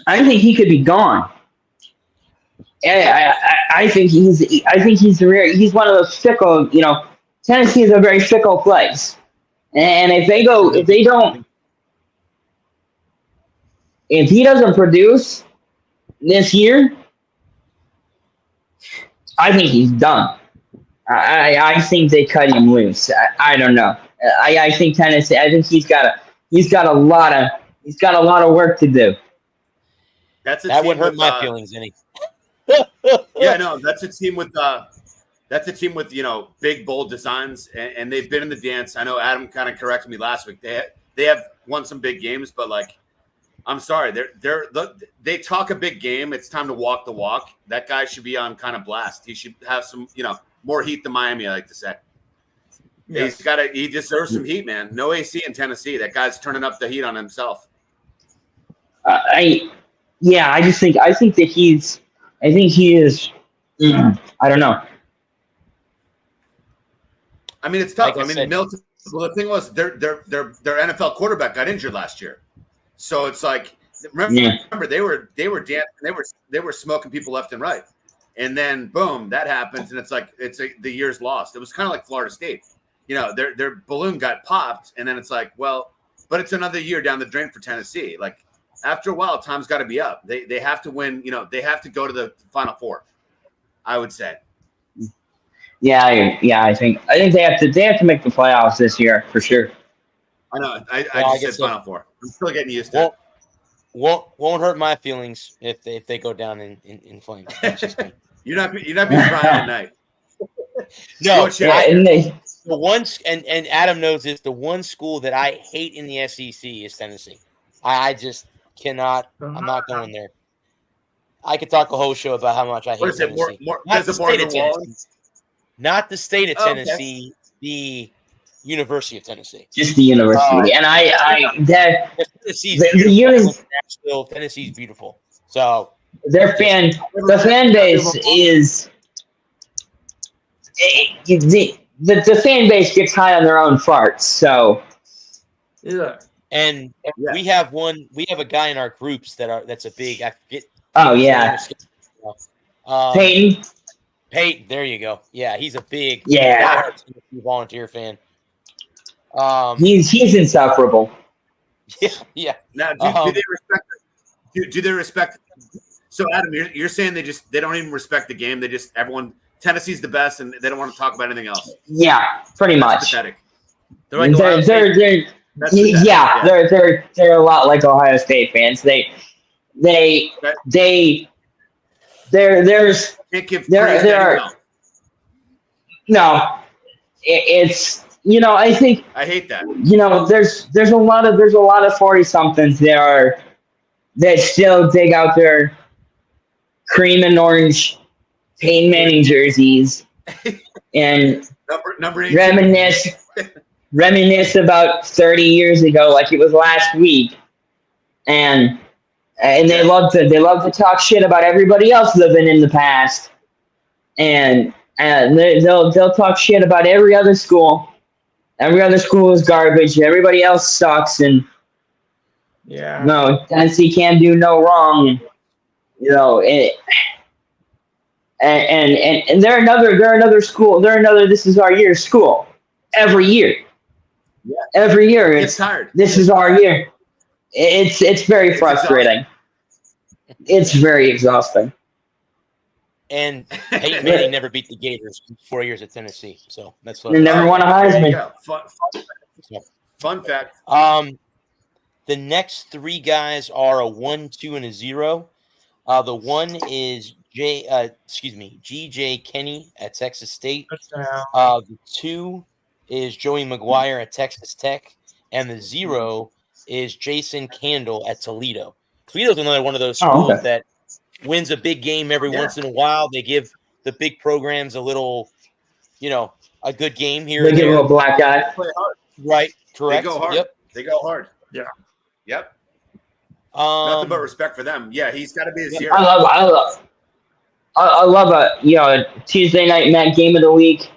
I think he could be gone. I think he's one of those fickle. Tennessee is a very fickle place, and if he doesn't produce this year, I think he's done. I think they cut him loose. I don't know. I think Tennessee. I think he's got a lot of work to do. That wouldn't hurt my feelings any. Yeah, no, that's a team with big bold designs, and they've been in the dance. I know Adam kind of corrected me last week. They have won some big games, but I'm sorry, they talk a big game. It's time to walk the walk. That guy should be on kind of blast. He should have some more heat than Miami, I like to say. Yes. He deserves some heat, man. No AC in Tennessee. That guy's turning up the heat on himself. I think he is. I don't know. I mean, it's tough. Milton. Well, the thing was, their NFL quarterback got injured last year, so it's like remember they were dancing, they were smoking people left and right, and then boom, that happens, and the year's lost. It was kind of like Florida State. Their balloon got popped, and then it's like, well, but it's another year down the drain for Tennessee. Like after a while, time's got to be up. They have to win. They have to go to the Final Four, I would say. Yeah. I think they have to make the playoffs this year for sure. I know. I just said Final Four. I'm still getting used to it. Won't hurt my feelings if they go down in flames. You're not being crying at night. No, the one, and Adam knows this. The one school that I hate in the SEC is Tennessee. I just cannot. I'm not going there. I could talk a whole show about how much I hate Tennessee. Not the state of Tennessee, the University of Tennessee. Just the university, and Tennessee's beautiful. So the fan base is the fan base gets high on their own farts. So yeah, and we have a guy in our groups that's a big. I forget. Oh yeah, Peyton, there you go. Yeah, he's a big Volunteer fan. He's insufferable. Yeah. Now, do they respect? Do they respect? So, Adam, you're saying they don't even respect the game. They just Tennessee's the best, and they don't want to talk about anything else. Yeah, pretty much. Pathetic. They're a lot like Ohio State fans. I think I hate that. There's a lot of 40-somethings that still dig out their cream and orange Peyton Manning jerseys and number 18. reminisce about 30 years ago like it was last week, and and they love to talk shit about everybody else living in the past, and they'll talk shit about every other school. Every other school is garbage. Everybody else sucks, and no, Tennessee can't do no wrong. And they're another school. They're another. This is our year school. Every year. Yeah. Every year, it's tired. This is our year. It's very frustrating. It's very exhausting. And Peyton Manning never beat the Gators in 4 years at Tennessee, so that's what. They never won a Heisman. Fun fact. The next three guys are a 1, 2, and a 0. The one is G.J. Kenny at Texas State. The 2 is Joey McGuire at Texas Tech, and the 0 is Jason Candle at Toledo. Toledo's another one of those schools that wins a big game every once in a while. They give the big programs a little, a good game here. They give them a black eye. Right, correct. They go hard. Yep. They go hard. Yeah. Yep. Nothing but respect for them. Yeah, he's got to be his year. I love a Tuesday night Met game of the week.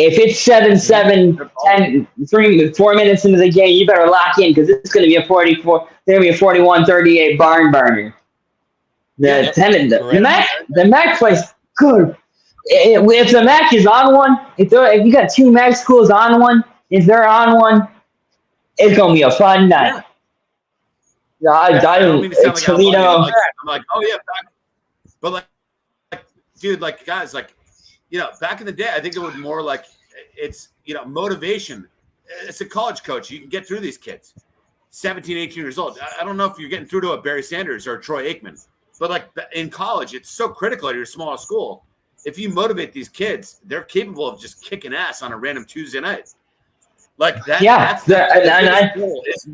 If it's 7-7, 10, 4 minutes into the game, you better lock in because it's going to be a 41-38 barn burner. The MAC plays good. If the MAC is on one, if you got 2 MAC schools on one, if they're on one, it's going to be a fun night. Yeah, I don't mean to sound Toledo. I'm like, oh yeah, but dude, guys, back in the day, I think it was more like it's motivation. It's a college coach. You can get through these kids, 17, 18 years old. I don't know if you're getting through to a Barry Sanders or a Troy Aikman, but in college, it's so critical at your small school. If you motivate these kids, they're capable of just kicking ass on a random Tuesday night. That's the goal. It's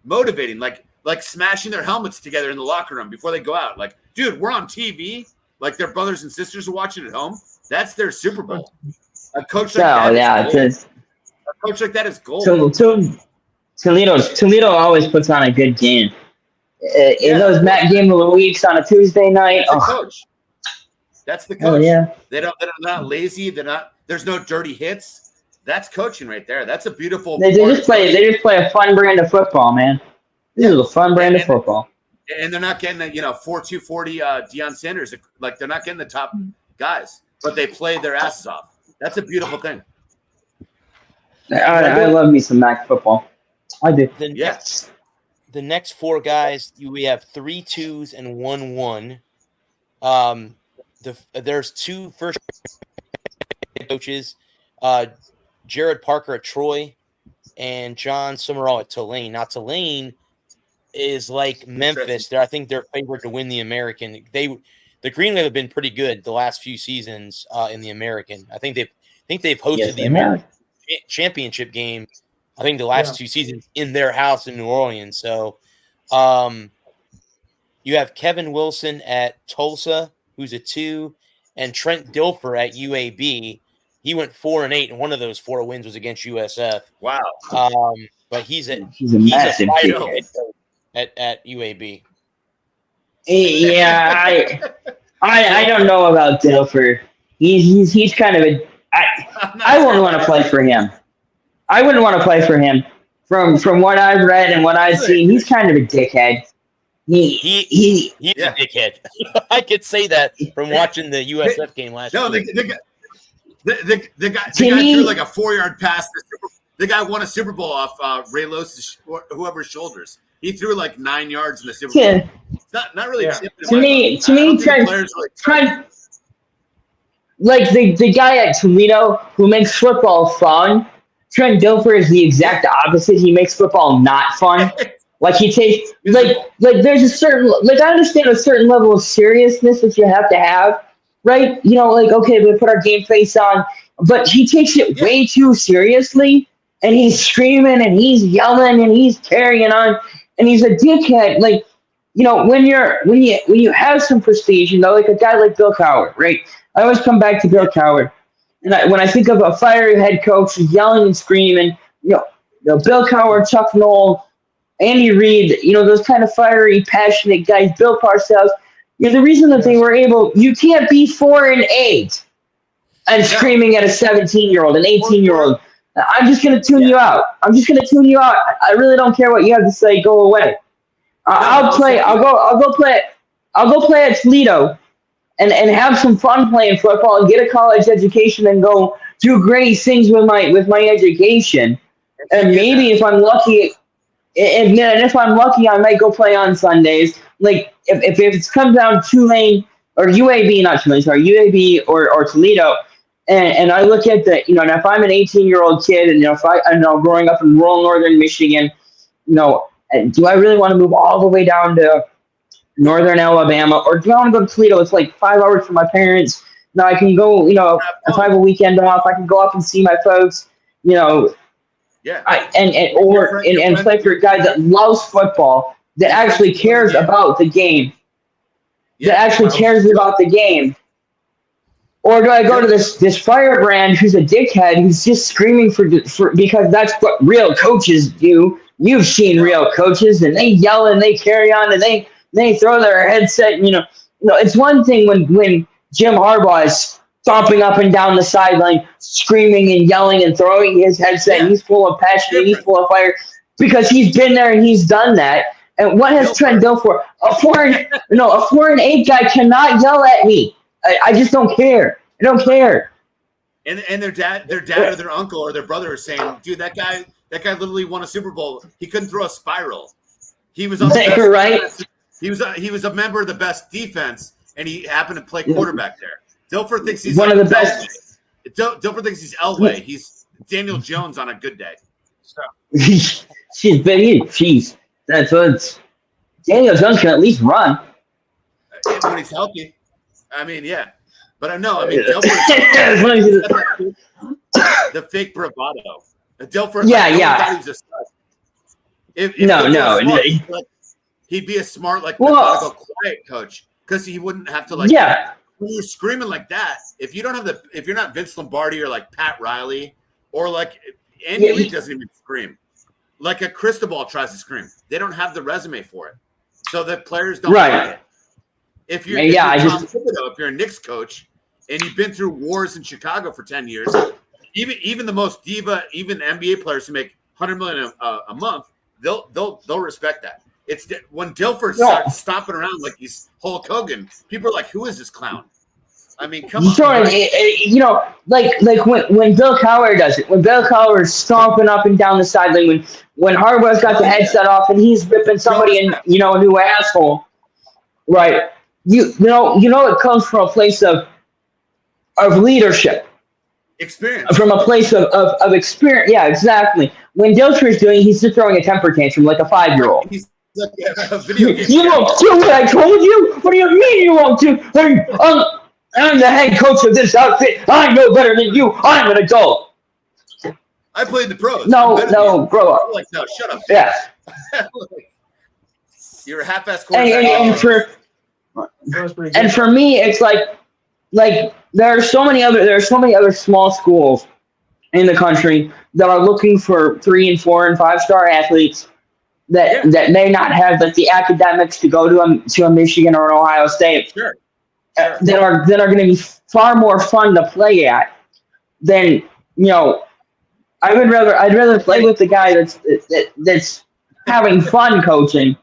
motivating, like smashing their helmets together in the locker room before they go out. Like, dude, we're on TV. Like their brothers and sisters are watching at home. That's their Super Bowl. A coach like that is gold. Toledo always puts on a good game. In those MAC game of the weeks on a Tuesday night. That's the coach. That's the coach. Oh, yeah. They're not lazy. There's no dirty hits. That's coaching right there. That's a beautiful. They just play a fun brand of football, man. This is a fun brand of football. And they're not getting the 4.240 Deion Sanders. Like they're not getting the top guys, but they play their asses off. That's a beautiful thing. I love me some MAC football. I do. The next 4 guys, we have 3 2s and 1 1. There's 2 first coaches, Jared Parker at Troy and John Summerall at Tulane. Now Tulane is like Memphis. I think they're favored to win the American. The Green Wave have been pretty good the last few seasons in the American. I think they've hosted the American championship game. I think the last 2 seasons in their house in New Orleans. So, you have Kevin Wilson at Tulsa, who's a 2, and Trent Dilfer at UAB. He went 4-8, and one of those 4 wins was against USF. Wow! But he's a massive fighter at UAB. Yeah, I don't know about Dilfer. He's kind of a. I wouldn't want to play for him. I wouldn't want to play for him. From what I've read and what I've seen, he's kind of a dickhead. He's a dickhead. I could say that from watching the USF game last year. No, the guy threw like a 4-yard pass. The guy won a Super Bowl off Ray Lewis' whoever's shoulders. He threw like 9 yards in the Super Bowl. It's not really. To me, Trent, like the guy at Toledo who makes football fun. Trent Dilfer is the exact opposite. He makes football not fun. Like he takes like there's a certain I understand a certain level of seriousness that you have to have, right? Okay, we put our game face on, but he takes it way too seriously, and he's screaming and he's yelling and he's carrying on, and he's a dickhead. When you have some prestige, like a guy like Bill Cowher, right? I always come back to Bill Cowher. And when I think of a fiery head coach yelling and screaming, Bill Cowher, Chuck Noll, Andy Reid, those kind of fiery, passionate guys, Bill Parcells. The reason that they were able, you can't be 4-8 and screaming at a 17-year-old, an 18-year-old. I'm just going to tune you out. I'm just going to tune you out. I really don't care what you have to say. Go away. I'll go play at Toledo and have some fun playing football and get a college education and go do great things with my education. And maybe if I'm lucky, if I'm lucky, I might go play on Sundays. Like if it comes down Tulane or UAB, not Tulane, sorry, UAB or Toledo, and I look at the, and if I'm an 18-year-old kid, and if I know growing up in rural northern Michigan, do I really want to move all the way down to northern Alabama, or do I want to go to Toledo? It's like 5 hours from my parents. Now I can go, if I have a weekend off, I can go up and see my folks, Yeah. And play for a guy that loves football, that actually cares about the game. That actually cares about the game. Or do I go to this firebrand who's a dickhead who's just screaming for because that's what real coaches do. You've seen real coaches, and they yell and they carry on and they throw their headset. It's one thing when Jim Harbaugh is stomping up and down the sideline, screaming and yelling and throwing his headset. Yeah. He's full of passion. He's full of fire because he's been there and he's done that. And what has Trent Dilfer? A 4-8 guy cannot yell at me. I just don't care. I don't care. And their dad or their uncle or their brother is saying, dude, that guy literally won a Super Bowl. He couldn't throw a spiral. He was on the best right. Defense. He was a member of the best defense, and he happened to play quarterback there. Dilfer thinks he's one of the best. Dilfer thinks he's Elway. He's Daniel Jones on a good day. So. Jeez. That's what Daniel Jones can at least run. When he's healthy. I mean, yeah. But Dilfer the fake bravado. Dilfer thought he was a stud. If no. Smart, he'd be a smart, methodical, quiet coach because he wouldn't have to when you're screaming like that, if you're not Vince Lombardi or like Pat Riley or like Andy Reid doesn't even scream. Like a Cristobal tries to scream. They don't have the resume for it. So the players don't buy it. If you're Tom Thibodeau, if you're a Knicks coach and you've been through wars in Chicago for 10 years, even the most diva, even NBA players who make $100 million a month, they'll respect that. It's when Dilfer starts stomping around like he's Hulk Hogan, people are like, "Who is this clown?" I mean, come on. Sure, like when Bill Cowher does it, when Bill Cowher's stomping up and down the sideline, when Harbaugh's got the headset off and he's ripping somebody in, a new asshole, right? It comes from a place of leadership, experience, from a place of experience. Yeah, exactly. When Dilfer's doing, he's just throwing a temper tantrum like a 5-year-old. Like a video game. You won't do what I told you? What do you mean you won't do? I'm the head coach of this outfit. I know better than you. I'm an adult. I played the pros. No, grow up. Like, no, shut up. Yeah. You're a half-ass quarterback. And for me, it's like there are so many other small schools in the country that are looking for 3 and 4 and 5-star athletes that may not have the academics to go to a Michigan or an Ohio State. Sure. That are going to be far more fun to play at than I'd rather play with the guy that's having fun coaching.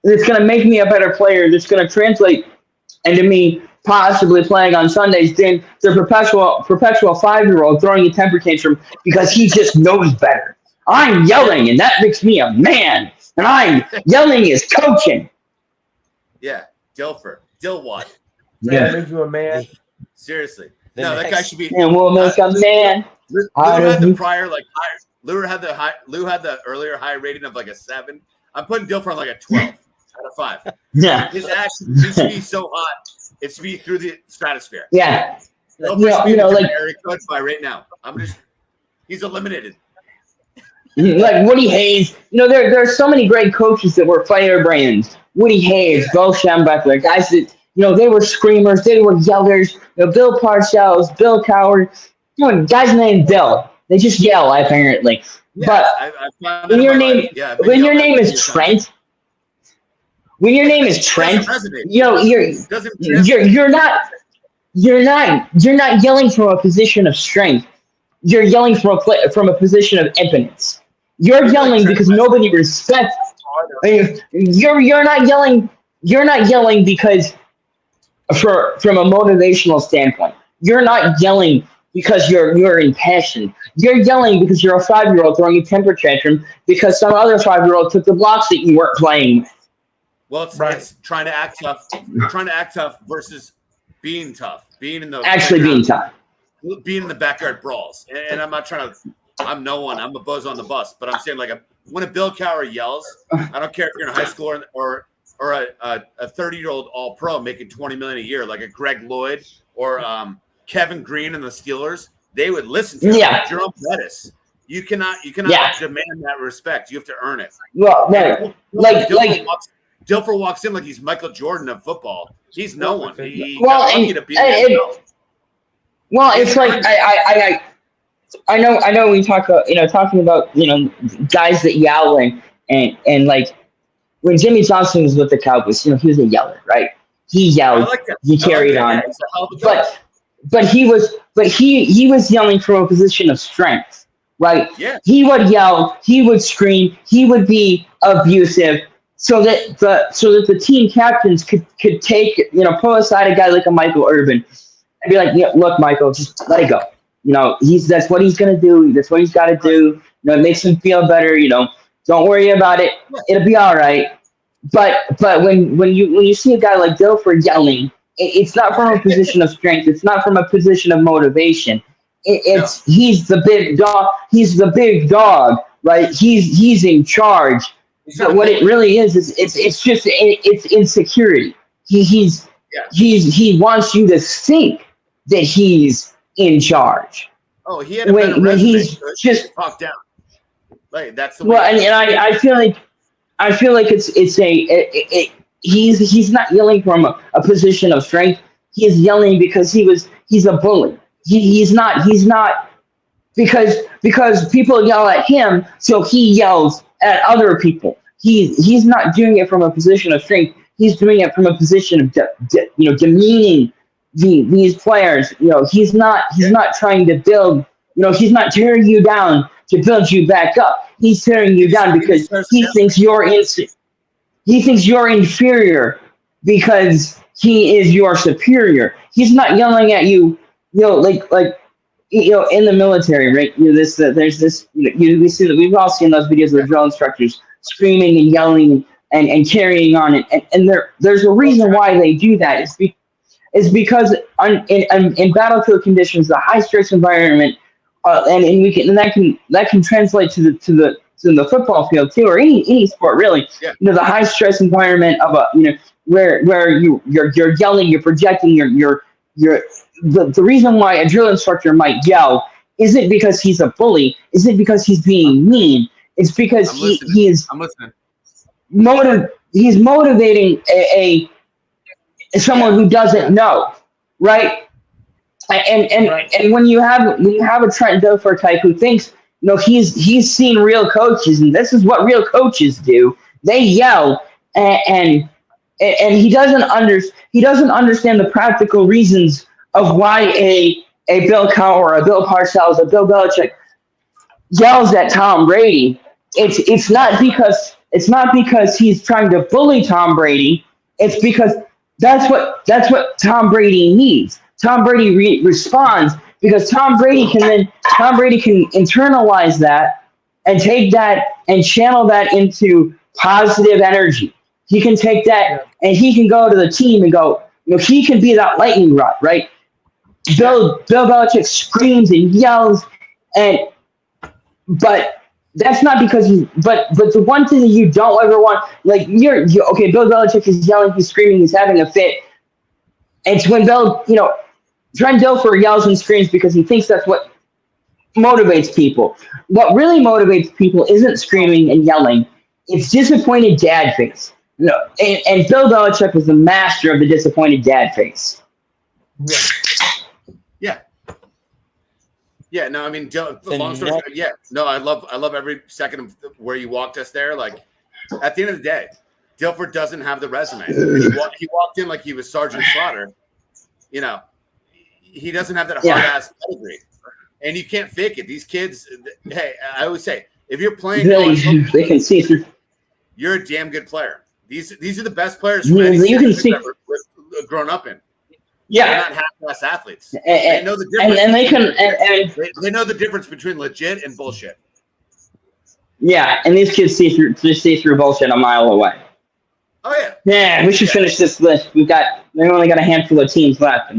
That's going to make me a better player. That's going to translate into me possibly playing on Sundays than the perpetual 5-year-old throwing a temper tantrum because he just knows better. I'm yelling, and that makes me a man. And I'm yelling is coaching. Yeah, Dilfer. Dilwad. Yeah, make you a man. Seriously. That guy should be. And we'll make a man. Lou had the prior high. Lou had the earlier high rating of a 7. I'm putting Dilfer on a 12 out of 5. Yeah. His action should be so hot. It should be through the stratosphere. Yeah. Area coach by right now. He's eliminated. Like Woody Hayes, there are so many great coaches that were firebrands. Woody Hayes, Bill Schembechler, guys that they were screamers, they were yellers. Bill Parcells, Bill Cowher, guys named Bill. They just yell apparently. but when your name is Trent, you're not yelling from a position of strength. You're yelling from a position of impotence. You're yelling because nobody respects. You're not yelling. You're not yelling because from a motivational standpoint. You're not yelling because you're impassioned. You're yelling because you're a 5-year-old throwing a temper tantrum because some other 5-year-old took the blocks that you weren't playing with. Well, it's trying to act tough. Trying to act tough versus being tough. Being in the being tough. Being in the backyard brawls. And I'm not trying to. I'm no one. I'm a buzz on the bus. But I'm saying when a Bill Cowher yells, I don't care if you're in high school or a 30-year-old All-Pro making $20 million a year, like a Greg Lloyd or Kevin Green and the Steelers. They would listen to Jerome Bettis. You cannot demand that respect. You have to earn it. Well, like Dilfer walks in like he's Michael Jordan of football. He's no one. It's like I know we talk about talking about guys that yell and like when Jimmy Johnson was with the Cowboys, he was a yeller, right? He yelled, he carried on, but he was yelling from a position of strength, right? Yeah. He would yell, he would scream, he would be abusive, so that the team captains could take pull aside a guy like a Michael Irvin and be like, look, Michael, just let it go. That's what he's gonna do. That's what he's got to do. It makes him feel better. Don't worry about it. It'll be all right. But when you see a guy like Dilfer yelling, it's not from a position of strength. It's not from a position of motivation. He's the big dog. He's the big dog, right? He's in charge. But what it really is it's insecurity. He wants you to think that he's in charge. Oh, he had a better when he's just talked down. Like that's the way. Well, and I feel like he's not yelling from a position of strength. He's yelling because he's a bully. He's not because people yell at him, so he yells at other people. He's not doing it from a position of strength. He's doing it from a position of demeaning these players. He's not trying to build. He's not tearing you down to build you back up. He's tearing you down because he thinks you're inferior because he is your superior. He's not yelling at you, like in the military, right? There's this, we see that we've all seen those videos of the drill instructors screaming and yelling and carrying on, and there's a reason why they do that. It's because in battlefield conditions, the high stress environment, and that can translate to the football field too, or any sport really. Yeah. The high stress environment of where you're yelling, you're projecting, the reason why a drill instructor might yell isn't because he's a bully, isn't because he's being mean. It's because he's motivating someone who doesn't know, right? And when you have a Trent Dilfer type who thinks he's seen real coaches, and this is what real coaches do. They yell and he doesn't understand the practical reasons of why a Bill Cowher, a Bill Parcells, a Bill Belichick yells at Tom Brady. It's not because he's trying to bully Tom Brady. It's because that's what Tom Brady needs. Tom Brady responds because Tom Brady can internalize that and take that and channel that into positive energy. He can take that and he can go to the team and go, he can be that lightning rod, right? Bill Belichick screams and yells, but that's not because but the one thing that you don't ever want, like okay, Bill Belichick is yelling, he's screaming, he's having a fit. It's when Trent Dilfer yells and screams because he thinks that's what motivates people. What really motivates people isn't screaming and yelling. It's disappointed dad face. And Bill Belichick was the master of the disappointed dad face. Yeah. Yeah, no, I mean, long story. Yeah, no, I love every second of where you walked us there. Like, at the end of the day, Dilfer doesn't have the resume. He walked in like he was Sergeant Slaughter. You know, he doesn't have that hard ass pedigree, and you can't fake it. These kids, hey, I always say, if you're playing, they can see through. You're a damn good player. These are the best players from any you can see ever grown up in. Yeah, they're not half-ass athletes. They know the difference, and they can they know the difference between legit and bullshit. Yeah, and these kids see through bullshit a mile away. Oh yeah. Yeah, we should finish this list. We've only got a handful of teams left.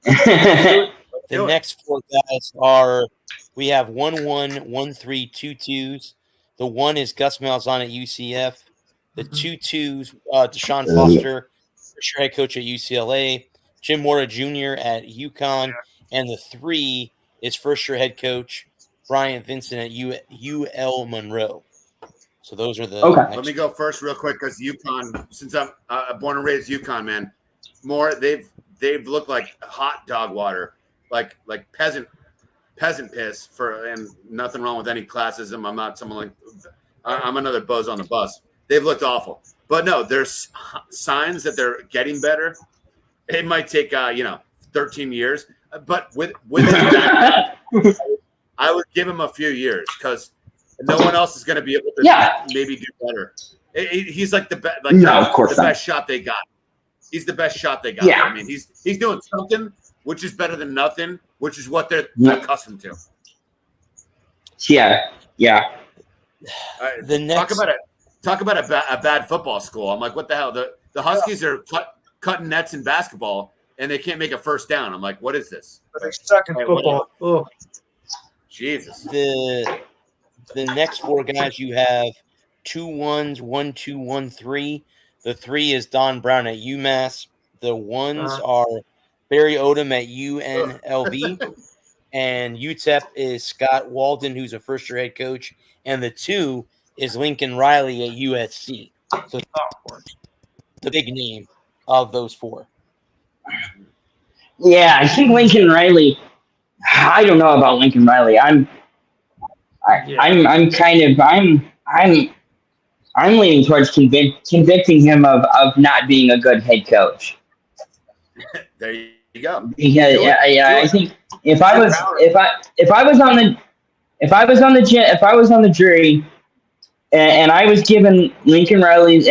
The next four guys are, we have 1-1, 1-3, 2-2s. The 1 is Gus Malzahn at UCF. The 2-2s, Deshaun Foster, first-year head coach at UCLA. Jim Mora Jr. at UConn. And the 3 is first-year head coach Bryant Vincent at UL Monroe. So those are the. Okay. Let me go first real quick because UConn, since I'm born and raised UConn, man, they've looked like hot dog water, like peasant piss and nothing wrong with any classism. I'm not someone like I'm another buzz on the bus. They've looked awful, but no, there's signs that they're getting better. It might take 13 years, but with his background, I would give him a few years because no one else is going to be able to maybe do better. He's like the best, best shot they got. He's the best shot they got. Yeah. I mean, he's doing something, which is better than nothing, which is what they're accustomed to. Yeah. The next, talk about a bad football school. I'm like, what the hell? The Huskies are cutting nets in basketball, and they can't make a first down. I'm like, what is this? They suck in football. Oh, Jesus. The next four guys, you have 2 1s, 1 2, 1 3. The 3 is Don Brown at UMass. The 1s are Barry Odom at UNLV. And UTEP is Scott Walden, who's a first-year head coach. And the 2 is Lincoln Riley at USC. So the big name of those 4. Yeah, I think Lincoln Riley. I don't know about Lincoln Riley. I'm leaning towards convicting him of not being a good head coach. There you go. Because I think if I was on the jury and I was given Lincoln Riley's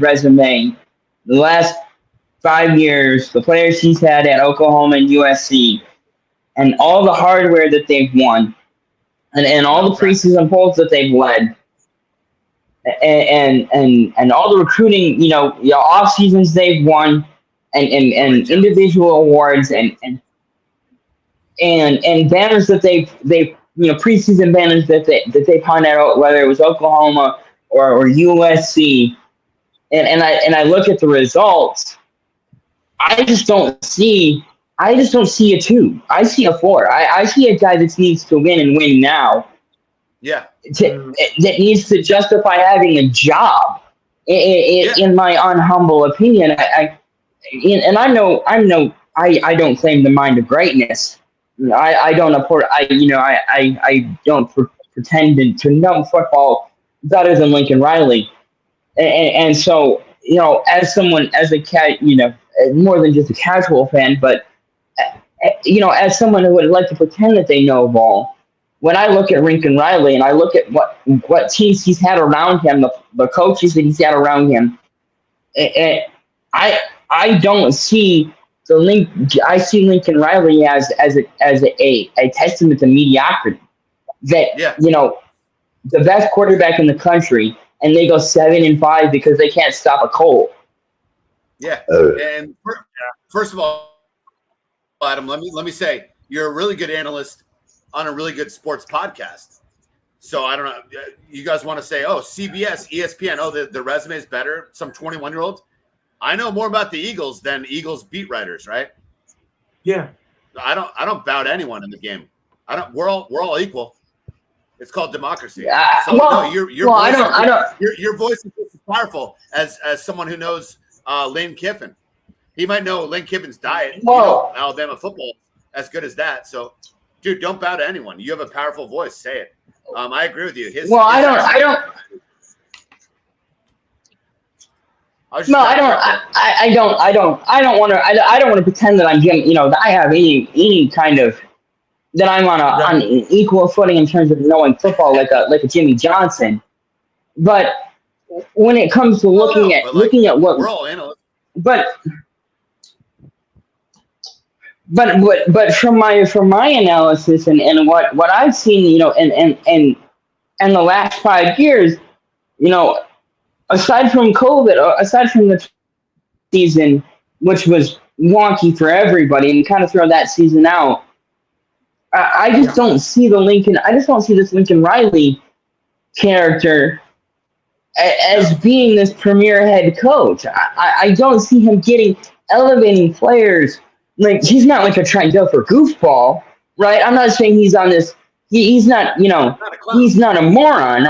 resume, the last 5 years, the players he's had at Oklahoma and USC, and all the hardware that they've won, and all the preseason polls that they've led, and all the recruiting, off seasons they've won, and individual awards and banners that they've preseason banners that they punted out, whether it was Oklahoma or USC, and I look at the results, I just don't see a 2. I see a 4. I see a guy that needs to win and win now. Yeah. That needs to justify having a job. In my unhumble opinion, I don't claim the mind of greatness. I don't pretend to know football better than Lincoln Riley, and so as a cat, more than just a casual fan, but as someone who would like to pretend that they know ball. When I look at Lincoln Riley and I look at what teams he's had around him, the coaches that he's had around him, I don't see I see Lincoln Riley as a testament to mediocrity. That the best quarterback in the country, and they go 7-5 because they can't stop a cold. Yeah, and first of all, Adam, let me say you're a really good analyst on a really good sports podcast. So I don't know. You guys want to say, CBS, ESPN, the resume is better. Some 21-year-olds. I know more about the Eagles than Eagles beat writers, right? Yeah. I don't bow to anyone in the game. We're all equal. It's called democracy. Your voice is just as powerful as someone who knows Lane Kiffin. He might know Lane Kiffin's diet, Alabama football as good as that. So, dude, don't bow to anyone. You have a powerful voice. Say it. I agree with you. I don't want to pretend that I'm getting, that I have any kind of, that I'm on an equal footing in terms of knowing football like a Jimmy Johnson. But when it comes to looking at what we're all analysts. But from my analysis and what I've seen, in the last 5 years, aside from COVID, aside from the season, which was wonky for everybody, and kind of throw that season out, I just don't see the Lincoln. I just don't see this Lincoln Riley character as being this premier head coach. I don't see him elevating players. Like, he's not like a Trent-Dilfer goofball, right? I'm not saying he's on this. He's not, he's not a moron.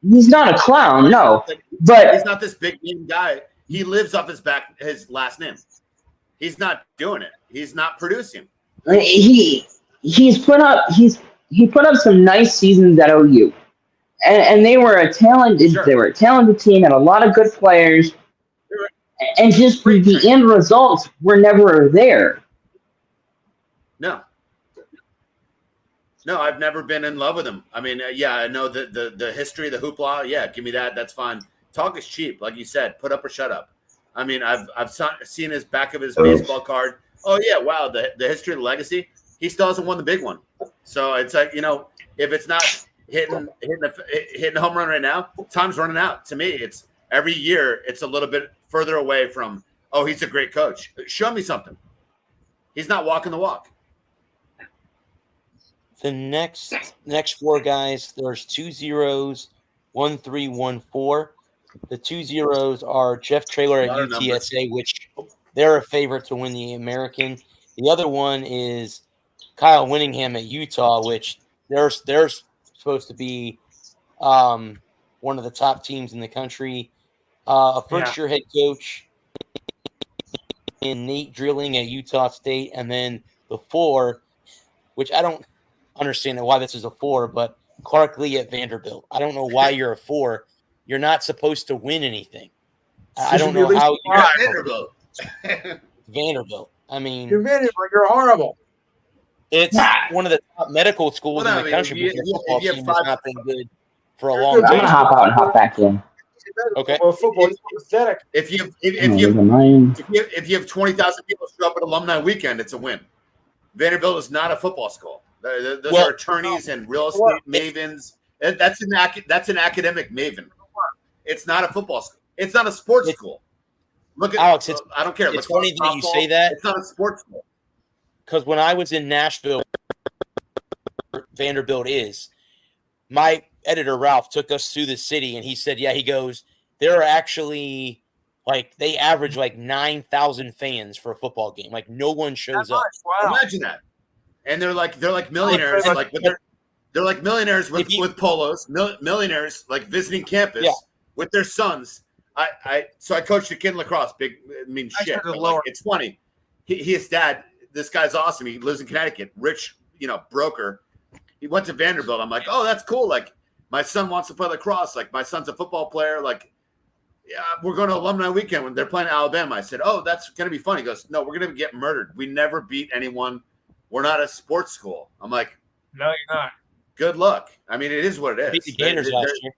He's not a clown, no. But he's not this big name guy. He lives off his last name. He's not doing it. He's not producing. He put up some nice seasons at OU, and they were a talented team, had a lot of good players, and just the end results were never there. No, I've never been in love with him. I mean, I know the history, the hoopla. Yeah, give me that. That's fine. Talk is cheap, like you said. Put up or shut up. I mean, I've seen his back of his baseball card. Oh yeah, wow. The history of the legacy. He still hasn't won the big one. So it's like, if it's not hitting a home run right now, time's running out. To me, it's every year it's a little bit further away from, oh, he's a great coach. Show me something. He's not walking the walk. The next four guys, there's 2 zeros, 1 3 1 4. The 2 zeros are Jeff Traylor at UTSA, which they're a favorite to win the American. The other one is Kyle Winningham at Utah, which they're supposed to be one of the top teams in the country. A first-year head coach in Nate Drilling at Utah State, and then the 4, which I don't understand why this is a 4, but Clark Lee at Vanderbilt. I don't know why you're a 4. You're not supposed to win anything. I don't know how you're Vanderbilt. Vanderbilt. I mean, you're Vanderbilt. You're horrible. It's one of the top medical schools in the country. Because the football team has not been good for a long time. I'm gonna hop out and hop back in. Okay. Well, football is pathetic. If you have 20,000 people show up at alumni weekend, it's a win. Vanderbilt is not a football school. Those are attorneys and real estate mavens. That's an academic maven. It's not a football school. It's not a sports school. Look at Alex. I don't care. It's funny that you say that. It's not a sports school. Because when I was in Nashville, Vanderbilt is. My editor Ralph took us through the city, and he said, he goes, there are actually they average 9,000 fans for a football game. No one shows up. Wow. Imagine that. And they're like millionaires, they're like millionaires with polos, millionaires visiting campus with their sons. So I coached a kid in lacrosse. Shit. It's funny. His dad, this guy's awesome. He lives in Connecticut, rich, broker. He went to Vanderbilt. I'm like, oh, that's cool. My son wants to play lacrosse. My son's a football player. We're going to alumni weekend when they're playing Alabama. I said, oh, that's going to be fun. He goes, no, we're going to get murdered. We never beat anyone. We're not a sports school. I'm like, no, you're not. Good luck. I mean, it is what it is. Beat the Gators last year.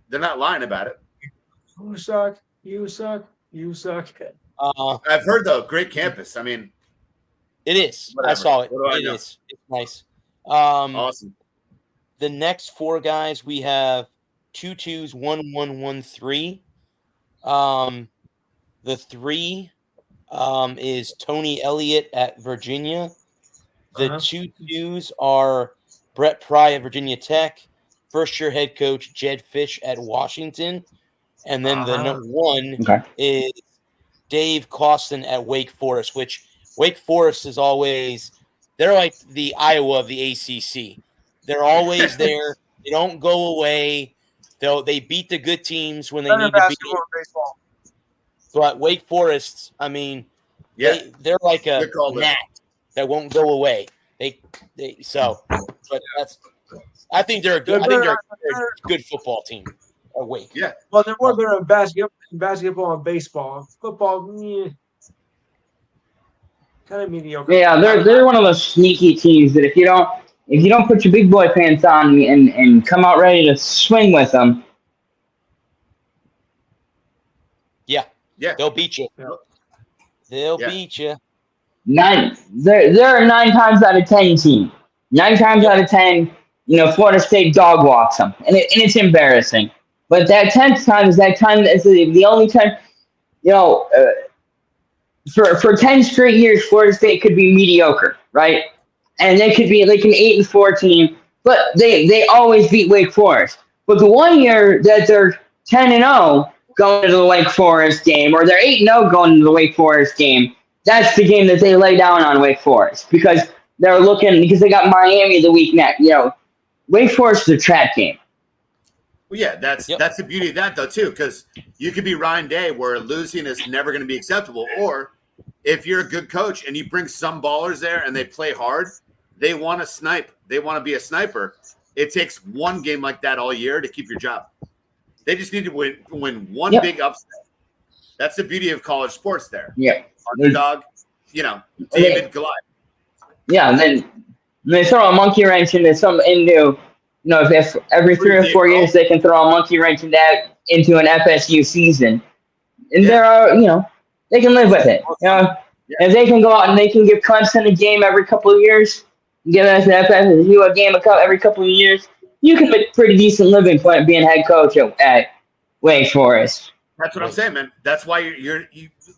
They're not lying about it. You suck. You suck. You suck. I've heard, though, great campus. I mean, it is. Whatever. I saw it. It is. It's nice. Awesome. The next 4 guys, we have 2 2s, 1 1 1 3. The 3 is Tony Elliott at Virginia. The 2 2s are Brett Pry at Virginia Tech, first-year head coach Jed Fish at Washington, and then the number 1 is Dave Costin at Wake Forest, which Wake Forest is always – they're like the Iowa of the ACC. They're always there. They don't go away. They beat the good teams when they need to beat them. But Wake Forest, I mean, they're like a gnat. that won't go away. But I think they're a good football team. Wake. Yeah. Well, they're more better in basketball and baseball. Football, kind of mediocre. Yeah, they're one of those sneaky teams that if you don't put your big boy pants on and come out ready to swing with them. Yeah. They'll beat you. Yeah. They'll beat you. They're a 9 times out of 10 team. 9 times out of 10, Florida State dog walks them, and it's embarrassing. But that 10th time is that time that's the only time, for 10 straight years, Florida State could be mediocre, right? And they could be like an 8-4 team, but they always beat Wake Forest. But the one year that they're 10-0 going into the Wake Forest game, or they're 8-0 going into the Wake Forest game, that's the game that they lay down on Wake Forest because they got Miami the week next. Wake Forest is a trap game. Well, yeah, that's the beauty of that though too, because you could be Ryan Day where losing is never going to be acceptable, or if you're a good coach and you bring some ballers there and they play hard, they want to snipe. They want to be a sniper. It takes one game like that all year to keep your job. They just need to win one big upset. That's the beauty of college sports there. Yeah. Underdog, David Goliath. Yeah, and then they throw a monkey wrench into if every 3 or 4 years they can throw a monkey wrench into an FSU season. And there are, they can live with it. If they can go out and they can give Clemson a game every couple of years, give FSU a game every couple of years, you can make a pretty decent living being head coach at Wake Forest. That's what I'm saying, man. That's why you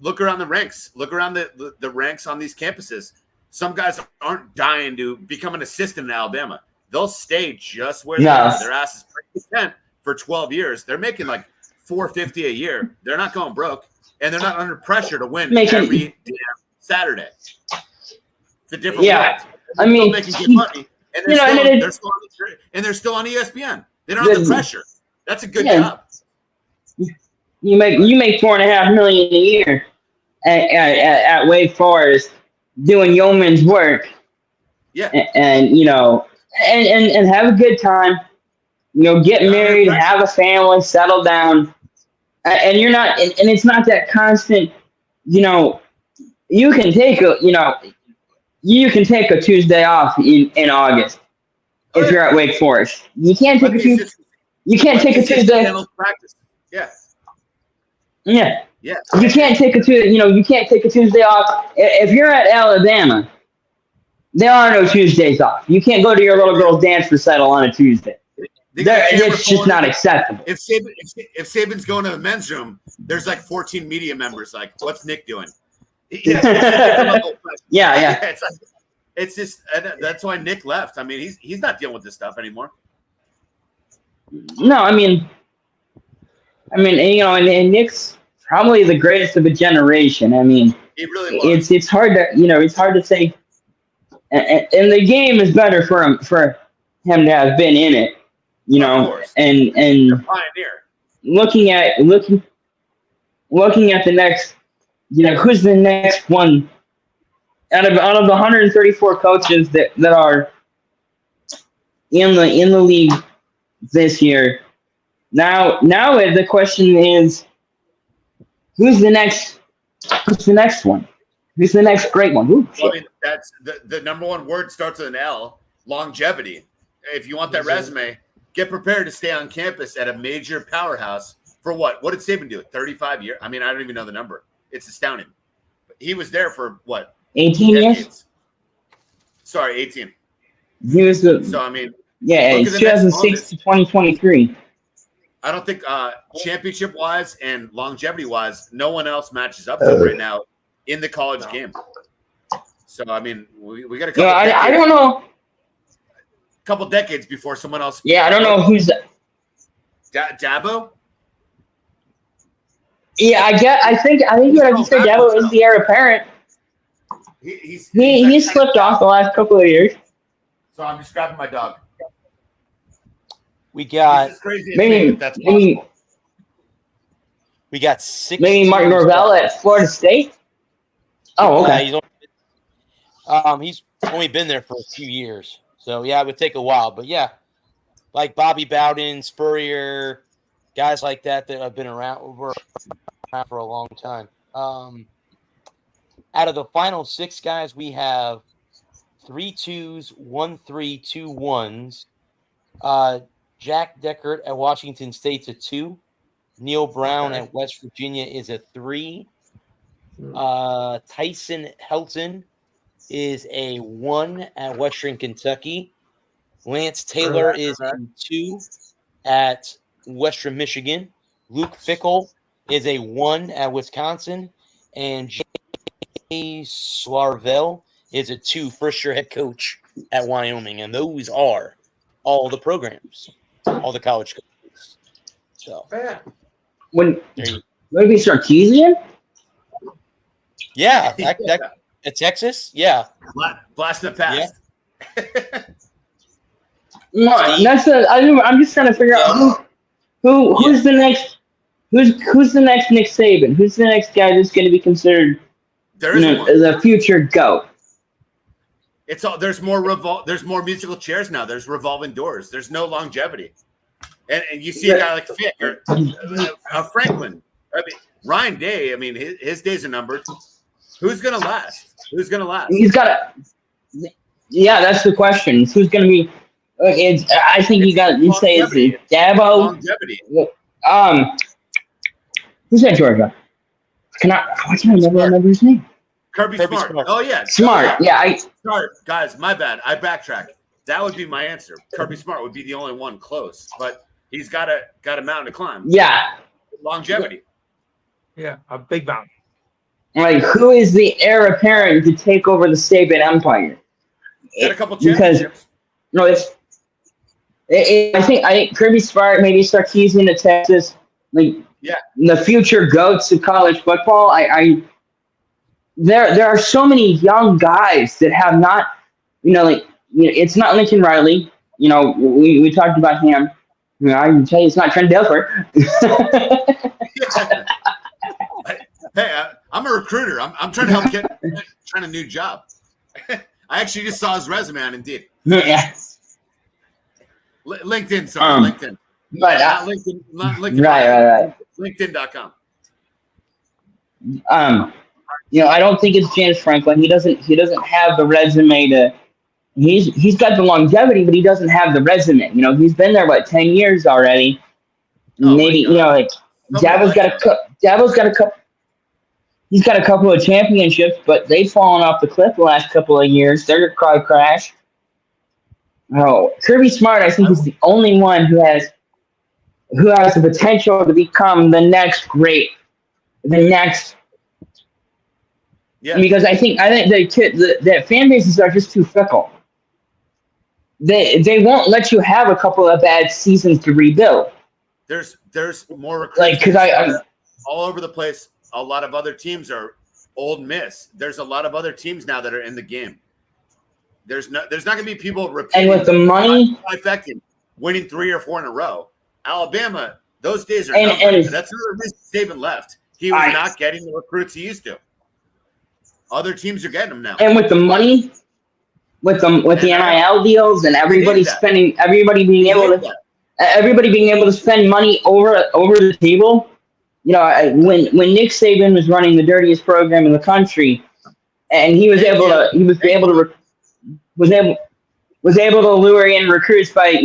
look around the ranks. Look around the ranks on these campuses. Some guys aren't dying to become an assistant in Alabama. They'll stay just where they are. Their ass is pretty content for 12 years. They're making like $450 a year. They're not going broke, and they're not under pressure to win every damn Saturday. It's a different world. I mean, making good money, and they're still on ESPN. They don't have the pressure. That's a good job. You make $4.5 million a year at Wake Forest doing yeoman's work. Yeah, and have a good time. Get married, have a family, settle down, and you're not. And it's not that constant. You can take a Tuesday off in August if you're at Wake Forest. You can't take a Tuesday. You can't take a Tuesday. Practice. Yeah. Yeah. Yeah. You can't take a Tuesday. You can't take a Tuesday off if you're at Alabama. There are no Tuesdays off. You can't go to your little girl's dance recital on a Tuesday. It's just not acceptable. If Saban's going to the men's room, there's like 14 media members. Like, what's Nick doing? Yeah. It's just that's why Nick left. I mean, he's not dealing with this stuff anymore. No, I mean, and Nick's probably the greatest of a generation. I mean, he really was. It's hard to say. And the game is better for him to have been in it, and pioneer. Looking at the next, who's the next one out of the 134 coaches that are in the league this year. Now the question is, who's the next one? Who's the next great one? Ooh, well, I mean, that's the number one word starts with an L, longevity. If you want that resume, get prepared to stay on campus at a major powerhouse for what? What did Saban do? 35 years? I mean, I don't even know the number. It's astounding. He was there for what? 18 years? Sorry, 18. He was so, I mean, it's 2006 to 2023. I don't think championship-wise and longevity-wise, no one else matches up to him right now in the college game. So, I mean, we got a couple decades. I don't know. Couple decades before someone else. Yeah, I don't know who's that. Dabo? Yeah, I think you have to say Dabo is the heir apparent. He slipped off the last couple of years. So I'm just grabbing my dog. We got maybe we got 6. Maybe Mark Norvell at Florida State. Oh, okay. He's only been there for a few years. So, yeah, it would take a while. But, yeah, like Bobby Bowden, Spurrier, guys like that have been around for a long time. Out of the final 6 guys, we have 3 2s, 1 3, 2 1s. Jack Deckert at Washington State's a 2. Neil Brown at West Virginia is a 3. Tyson Helton is a 1 at Western Kentucky. Lance Taylor is a 2 at Western Michigan. Luke Fickell is a 1 at Wisconsin. And Jay Slarvell is a 2, first-year head coach at Wyoming. And those are all the programs, all the college coaches. So, would it be Sarkisian? Yeah, at Texas, yeah. Blast in the past. Yeah. No, I'm just trying to figure out who's the next who's the next Nick Saban? Who's the next guy that's going to be considered the future GOAT? It's all there's more musical chairs now. There's revolving doors. There's no longevity. And you see a guy like Fick or Franklin. I mean, Ryan Day, I mean, his days are numbered. Who's going to last? Who's going to last? He's got to – yeah, that's the question. Who's going to be – I think you say it's Dabo. Longevity. Who's at Georgia? Why can I never remember his name? Kirby Smart. Oh, yeah. Smart. Smart. Guys, my bad. I backtrack. That would be my answer. Kirby Smart would be the only one close, but he's got a mountain to climb. Yeah. Longevity. Yeah, a big mountain. Like, who is the heir apparent to take over the Saban empire? Got a couple championships. I think Kirby Smart, maybe Sarkisian to Texas, the future GOATs of college football. There are so many young guys that have not, it's not Lincoln Riley. We talked about him. I can tell you it's not Trent Dilfer. Hey, I'm a recruiter. I'm trying to help trying a new job. I actually just saw his resume on Indeed. Yeah. LinkedIn, sorry, LinkedIn. But not LinkedIn. Right. LinkedIn.com. I don't think it's James Franklin. He doesn't have the resume to. He's got the longevity, but he doesn't have the resume. He's been there 10 years already. Oh, maybe Dabo's got a couple. He's got a couple of championships, but they've fallen off the cliff the last couple of years. They're a crash. Oh, Kirby Smart, I think, is the only one who has the potential to become the next great, because I think the fan bases are just too fickle. They won't let you have a couple of bad seasons to rebuild. There's more recruits because I'm all over the place. A lot of other teams are Ole Miss. There's a lot of other teams now that are in the game. There's not going to be people repeating. And with the money, winning 3 or 4 in a row. Alabama, those days are numbered. That's another reason Saban left. He was not getting the recruits he used to. Other teams are getting them now. And with the money, with the NIL deals and everybody being able to spend money over the table. When Nick Saban was running the dirtiest program in the country, and he was able to lure in recruits by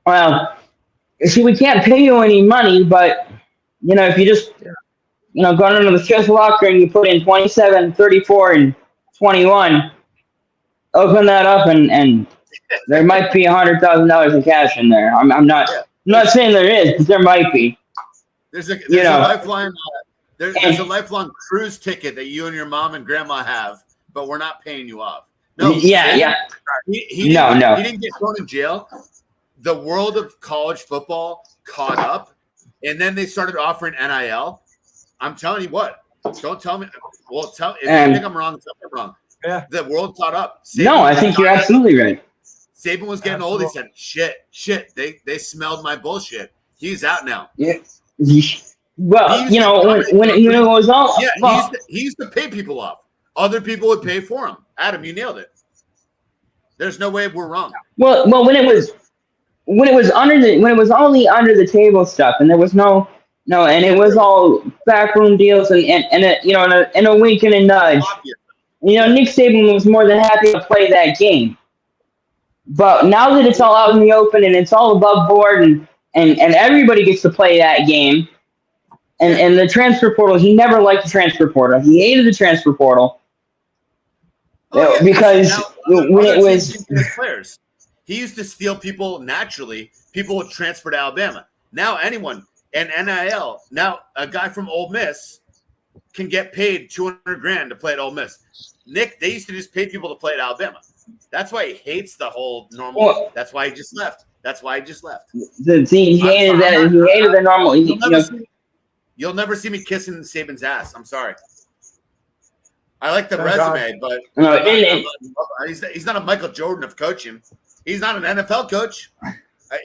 well, see, we can't pay you any money, but if you just go into the fifth locker and you put in 27, 34, and 21, open that up and there might be $100,000 in cash in there. I'm not saying there is, but there might be. There's a lifeline. There's a lifelong cruise ticket that you and your mom and grandma have, but we're not paying you off. No. Yeah. He didn't get thrown in jail. The world of college football caught up, and then they started offering NIL. I'm telling you what. Don't tell me. Well, if you think I'm wrong, tell me I'm wrong. Yeah. The world caught up. I think you're absolutely right. Saban was getting old. He said, shit. They smelled my bullshit. He's out now. Yeah. Well, you know, when it was all he used to pay people off. Other people would pay for him. Adam, you nailed it. There's no way we're wrong. Well, when it was all the under the table stuff, and there was no, and it was all backroom deals, and a wink and a nudge. You know, Nick Saban was more than happy to play that game. But now that it's all out in the open and it's all above board, and everybody gets to play that game, and the transfer portal, he never liked the transfer portal. He hated the transfer portal. Because when it was players, he used to steal people naturally. People would transfer to Alabama. Now anyone and NIL. Now a guy from Ole Miss can get paid $200,000 to play at Ole Miss. Nick, they used to just pay people to play at Alabama. That's why he hates the whole normal. Well, that's why he just left. He hated the normal. You'll never see me kissing Saban's ass. I'm sorry. I like the resume, but he's not a Michael Jordan of coaching. He's not an NFL coach.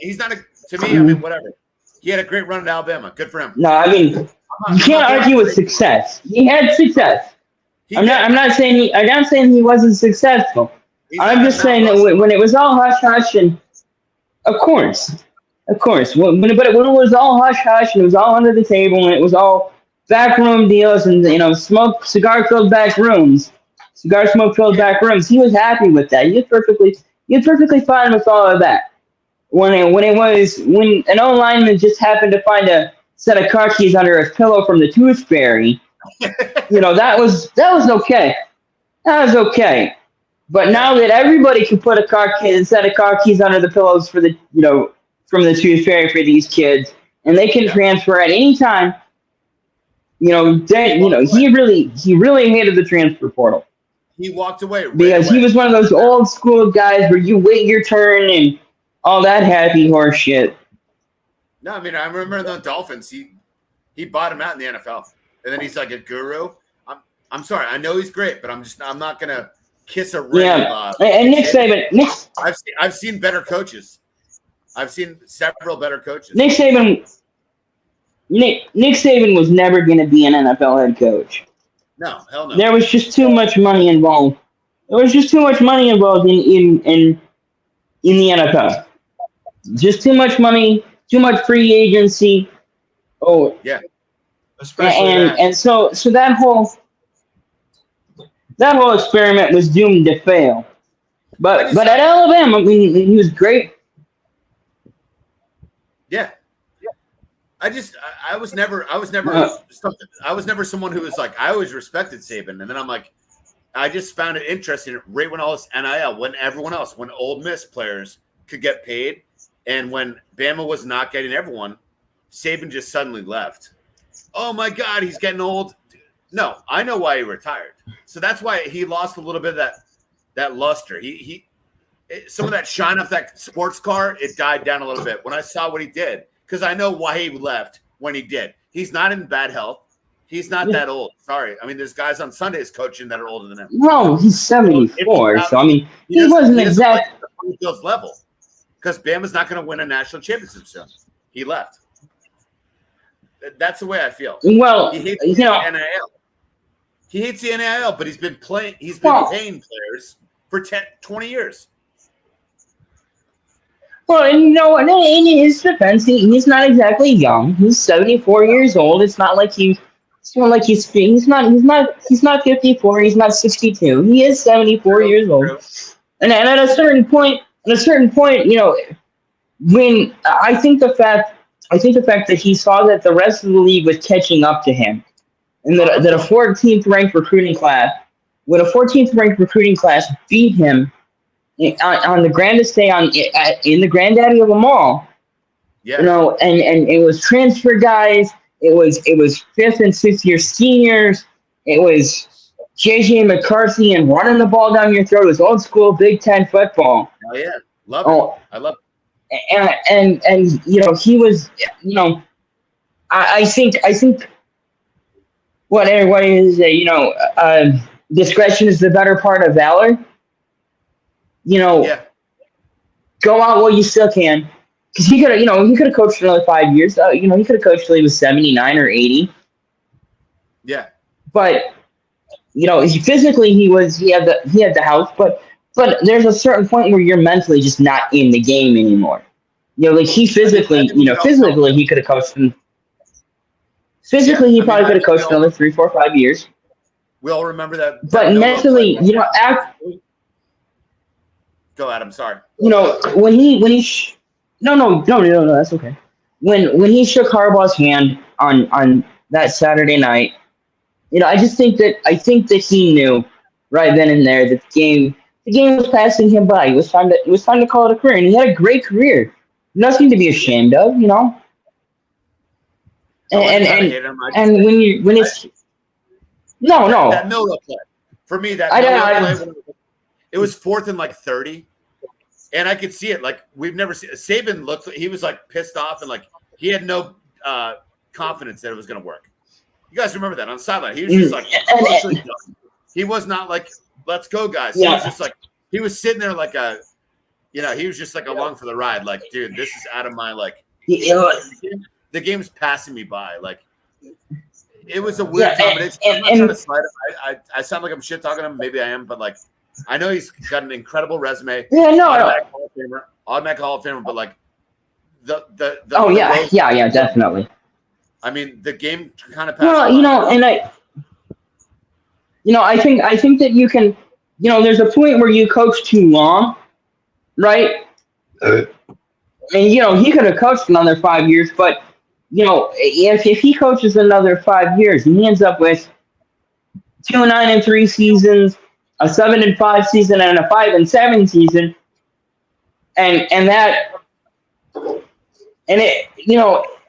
He's not to me. I mean, whatever. He had a great run at Alabama. Good for him. No, I mean, you can't argue with success. He had success. I'm not saying he wasn't successful. I'm just saying that when it was all hush hush, and of course, when it was all hush hush and it was all under the table and it was all backroom deals and cigar filled back rooms, cigar smoke filled back rooms, he was happy with that. He was perfectly fine with all of that. When an old lineman just happened to find a set of car keys under his pillow from the tooth fairy, that was okay. That was okay. But now that everybody can put a set of car keys under the pillows for the from the tooth fairy for these kids, and they can transfer at any time, he really hated the transfer portal. He walked away because he was one of those old school guys where you wait your turn and all that happy horse shit. No, I mean I remember the Dolphins. He bought him out in the NFL, and then he's like a guru. I'm sorry, I know he's great, but I'm not gonna kiss a ring. Yeah, and Nick Saban. I've seen better coaches. I've seen several better coaches. Nick Saban was never going to be an NFL head coach. No, hell no. There was just too much money involved. There was just too much money involved in the NFL. Just too much money, too much free agency. Oh yeah, and so that whole experiment was doomed to fail. But at Alabama, he was great. Yeah. I was never someone who was like, I always respected Saban. And then I'm like, I just found it interesting right when all this NIL, when Ole Miss players could get paid. And when Bama was not getting everyone, Saban just suddenly left. Oh my God, he's getting old. No, I know why he retired. So that's why he lost a little bit of that luster. Some of that shine off that sports car, it died down a little bit when I saw what he did, because I know why he left when he did. He's not in bad health. He's not that old. Sorry. I mean, there's guys on Sundays coaching that are older than him. No, he's 74. So, I mean, he wasn't exactly – level, because Bama's not going to win a national championship soon. He left. That's the way I feel. Well, he hates the NIL. He hates the NIL, but he's been paying players for 20 years. Well, in his defense, he's not exactly young. He's 74 years old. It's not like he's not 54. He's not 62. He is 74 years old. And at a certain point, when I think the fact that he saw that the rest of the league was catching up to him, and that a 14th ranked recruiting class beat him on the grandest day in the granddaddy of them all. Yeah. And it was transfer guys. It was 5th and 6th year seniors. It was JJ McCarthy and running the ball down your throat. It was old school Big Ten football. Oh yeah, love it. I love it. And he was I think what everybody is discretion is the better part of valor. Go out while you still can. because he could have, he could have coached another 5 years. He could have coached till he was 79 or 80. Yeah. But he physically he had the health, but there's a certain point where you're mentally just not in the game anymore. Like he physically, physically he could have coached him. Physically, he probably could have coached another 3, 4, 5 years. We all remember that. But mentally, Go, Adam. Sorry. When he no, that's okay. When he shook Harbaugh's hand on that Saturday night, I think that he knew right then and there that the game was passing him by. It was time to call it a career, and he had a great career. Nothing to be ashamed of, And when it's no that Miller play for me, that Miller play, it was 4th and like 30, and I could see it. Like we've never seen Saban looked. He was like pissed off and like he had no confidence that it was going to work. You guys remember that on the sideline? He was just like done. He was not like, let's go, guys. He was just like he was sitting there like he was just like along for the ride. Like, dude, this is out of my like. The game's passing me by. Like, it was a weird combination. I'm not trying to slide him. I sound like I'm shit talking him. Maybe I am, but like, I know he's got an incredible resume. Yeah, no, automatic Hall of Famer. But like, definitely. I mean, the game kind of passed. Well, and I think that you can, there's a point where you coach too long, right? And he could have coached another 5 years, but if he coaches another 5 years and he ends up with 2 9-3 seasons, a 7-5 season, and a 5-7 season,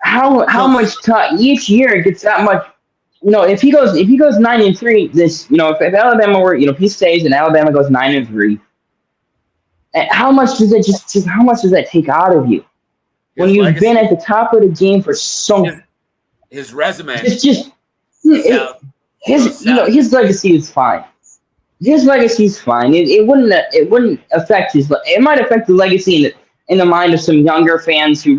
how much time each year it gets that much. If he goes 9-3, if Alabama were, if he stays and Alabama goes 9-3, how much does that take out of you? When you've been at the top of the game for so his resume, his legacy is fine. His legacy is fine. It wouldn't affect his. It might affect the legacy in the mind of some younger fans who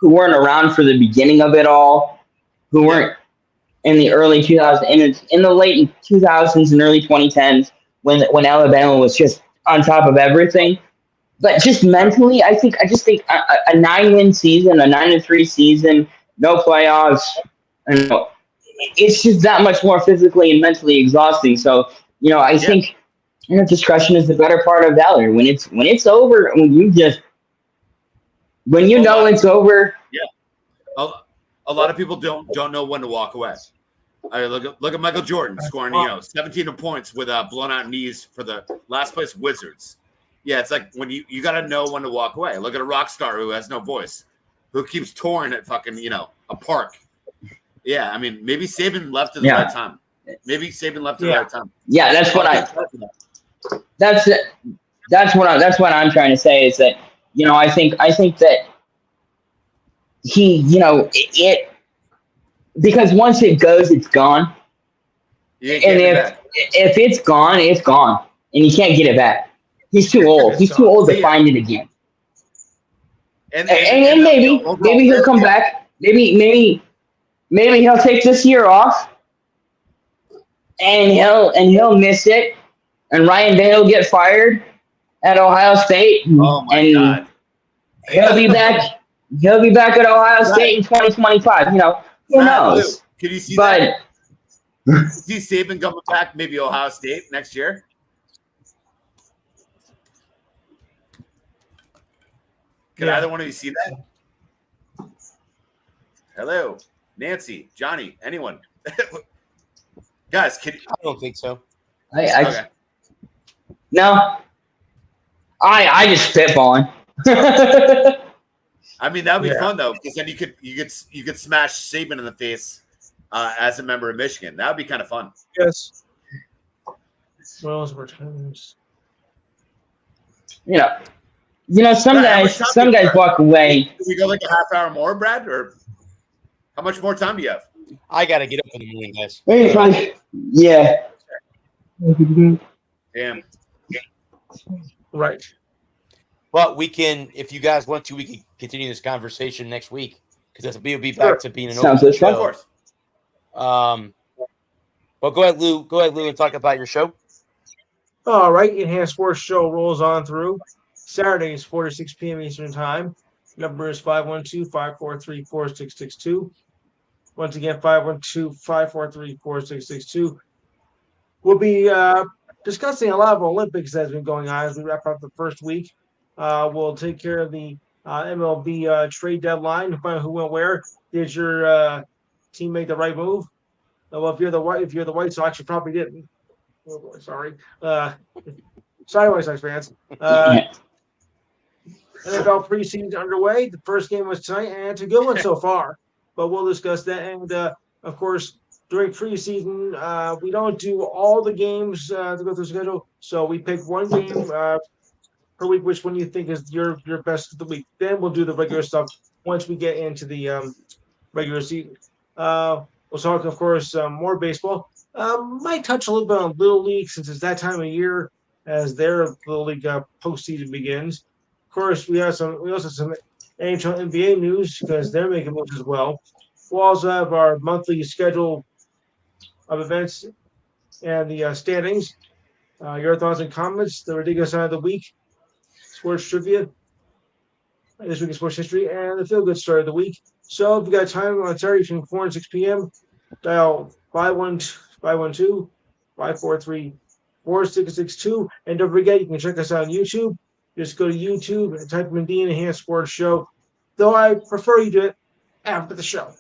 weren't around for the beginning of it all, who weren't in the early 2000s, in the late 2000s and early 2010s when Alabama was just on top of everything. But just mentally, I just think a 9-win season, a 9-3 season, no playoffs, it's just that much more physically and mentally exhausting. So, I think discretion is the better part of valor. When it's over, it's over. Yeah. A lot of people don't know when to walk away. Look at Michael Jordan scoring 17 points with blown out knees for the last place Wizards. Yeah, it's like when you got to know when to walk away. Look at a rock star who has no voice, who keeps touring at fucking, a park. Yeah, I mean, maybe Saban left at the right time. Maybe Saban left at the right time. Yeah, that's what I'm trying to say is that, I think that he, because once it goes, it's gone. And if it's gone, it's gone. And you can't get it back. He's too old. He's too old to find it again. And maybe he'll come back. Maybe he'll take this year off, and he'll miss it. And Ryan Day will get fired at Ohio State. Oh my God! He'll be back. He'll be back at Ohio State in 2025. Who knows? Could you see that? See Saban coming back, maybe Ohio State next year. Can either one of you see that? Hello, Nancy, Johnny, anyone? Guys, I don't think so. Okay. No. I just spitballing. I mean, that would be fun though, because then you could smash Saban in the face as a member of Michigan. That would be kind of fun. Yes. Well, returns. Some guys walk away. Do we go like a half hour more, Brad, or how much more time do you have? I gotta get up in the morning, guys. Yeah. Damn. Right. But we can, if you guys want to, we can continue this conversation next week because we'll be Sure. back to being an Sounds open good. Of show. course. But go ahead, Lou. Go ahead, Lou, and talk about your show. All right, Enhanced Sports Show rolls on through. Saturdays, 4 to 6 p.m. Eastern Time. Number is 512-543-4662. Once again, 512-543-4662. We'll be discussing a lot of Olympics that's been going on as we wrap up the first week. We'll take care of the MLB trade deadline, find out who went where. Did your team make the right move? Well, if you're the White Sox, you probably didn't. Oh boy, sorry. Sorry, White Sox fans. NFL preseason underway. The first game was tonight, and it's a good one so far. But we'll discuss that. And of course, during preseason, we don't do all the games to go through the schedule. So we pick one game per week. Which one you think is your best of the week? Then we'll do the regular stuff once we get into the regular season. We'll talk, of course, more baseball. Might touch a little bit on Little League since it's that time of year as their Little League postseason begins. Of course, we also have some NHL NBA news because they're making moves as well. We'll also have our monthly schedule of events and the standings. Your thoughts and comments, the ridiculous side of the week, sports trivia, this week in sports history, and the feel good story of the week. So if you got time on Saturday between 4 and 6 p.m., dial 512-543-4662. And don't forget, you can check us out on YouTube. Just go to YouTube and type in the Enhanced Sports Show. Though I prefer you do it after the show.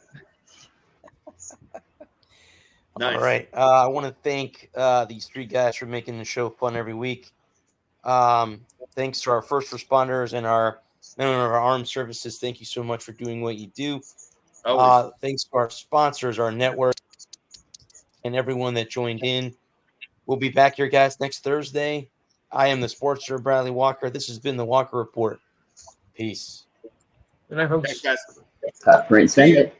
Nice. All right. I want to thank these three guys for making the show fun every week. Thanks to our first responders and our men of our armed services. Thank you so much for doing what you do. Thanks to our sponsors, our network, and everyone that joined in. We'll be back here, guys, next Thursday. I am the Sportster Bradley Walker. This has been the Walker Report. Peace. And I hope Thanks, guys. Top rate, send it.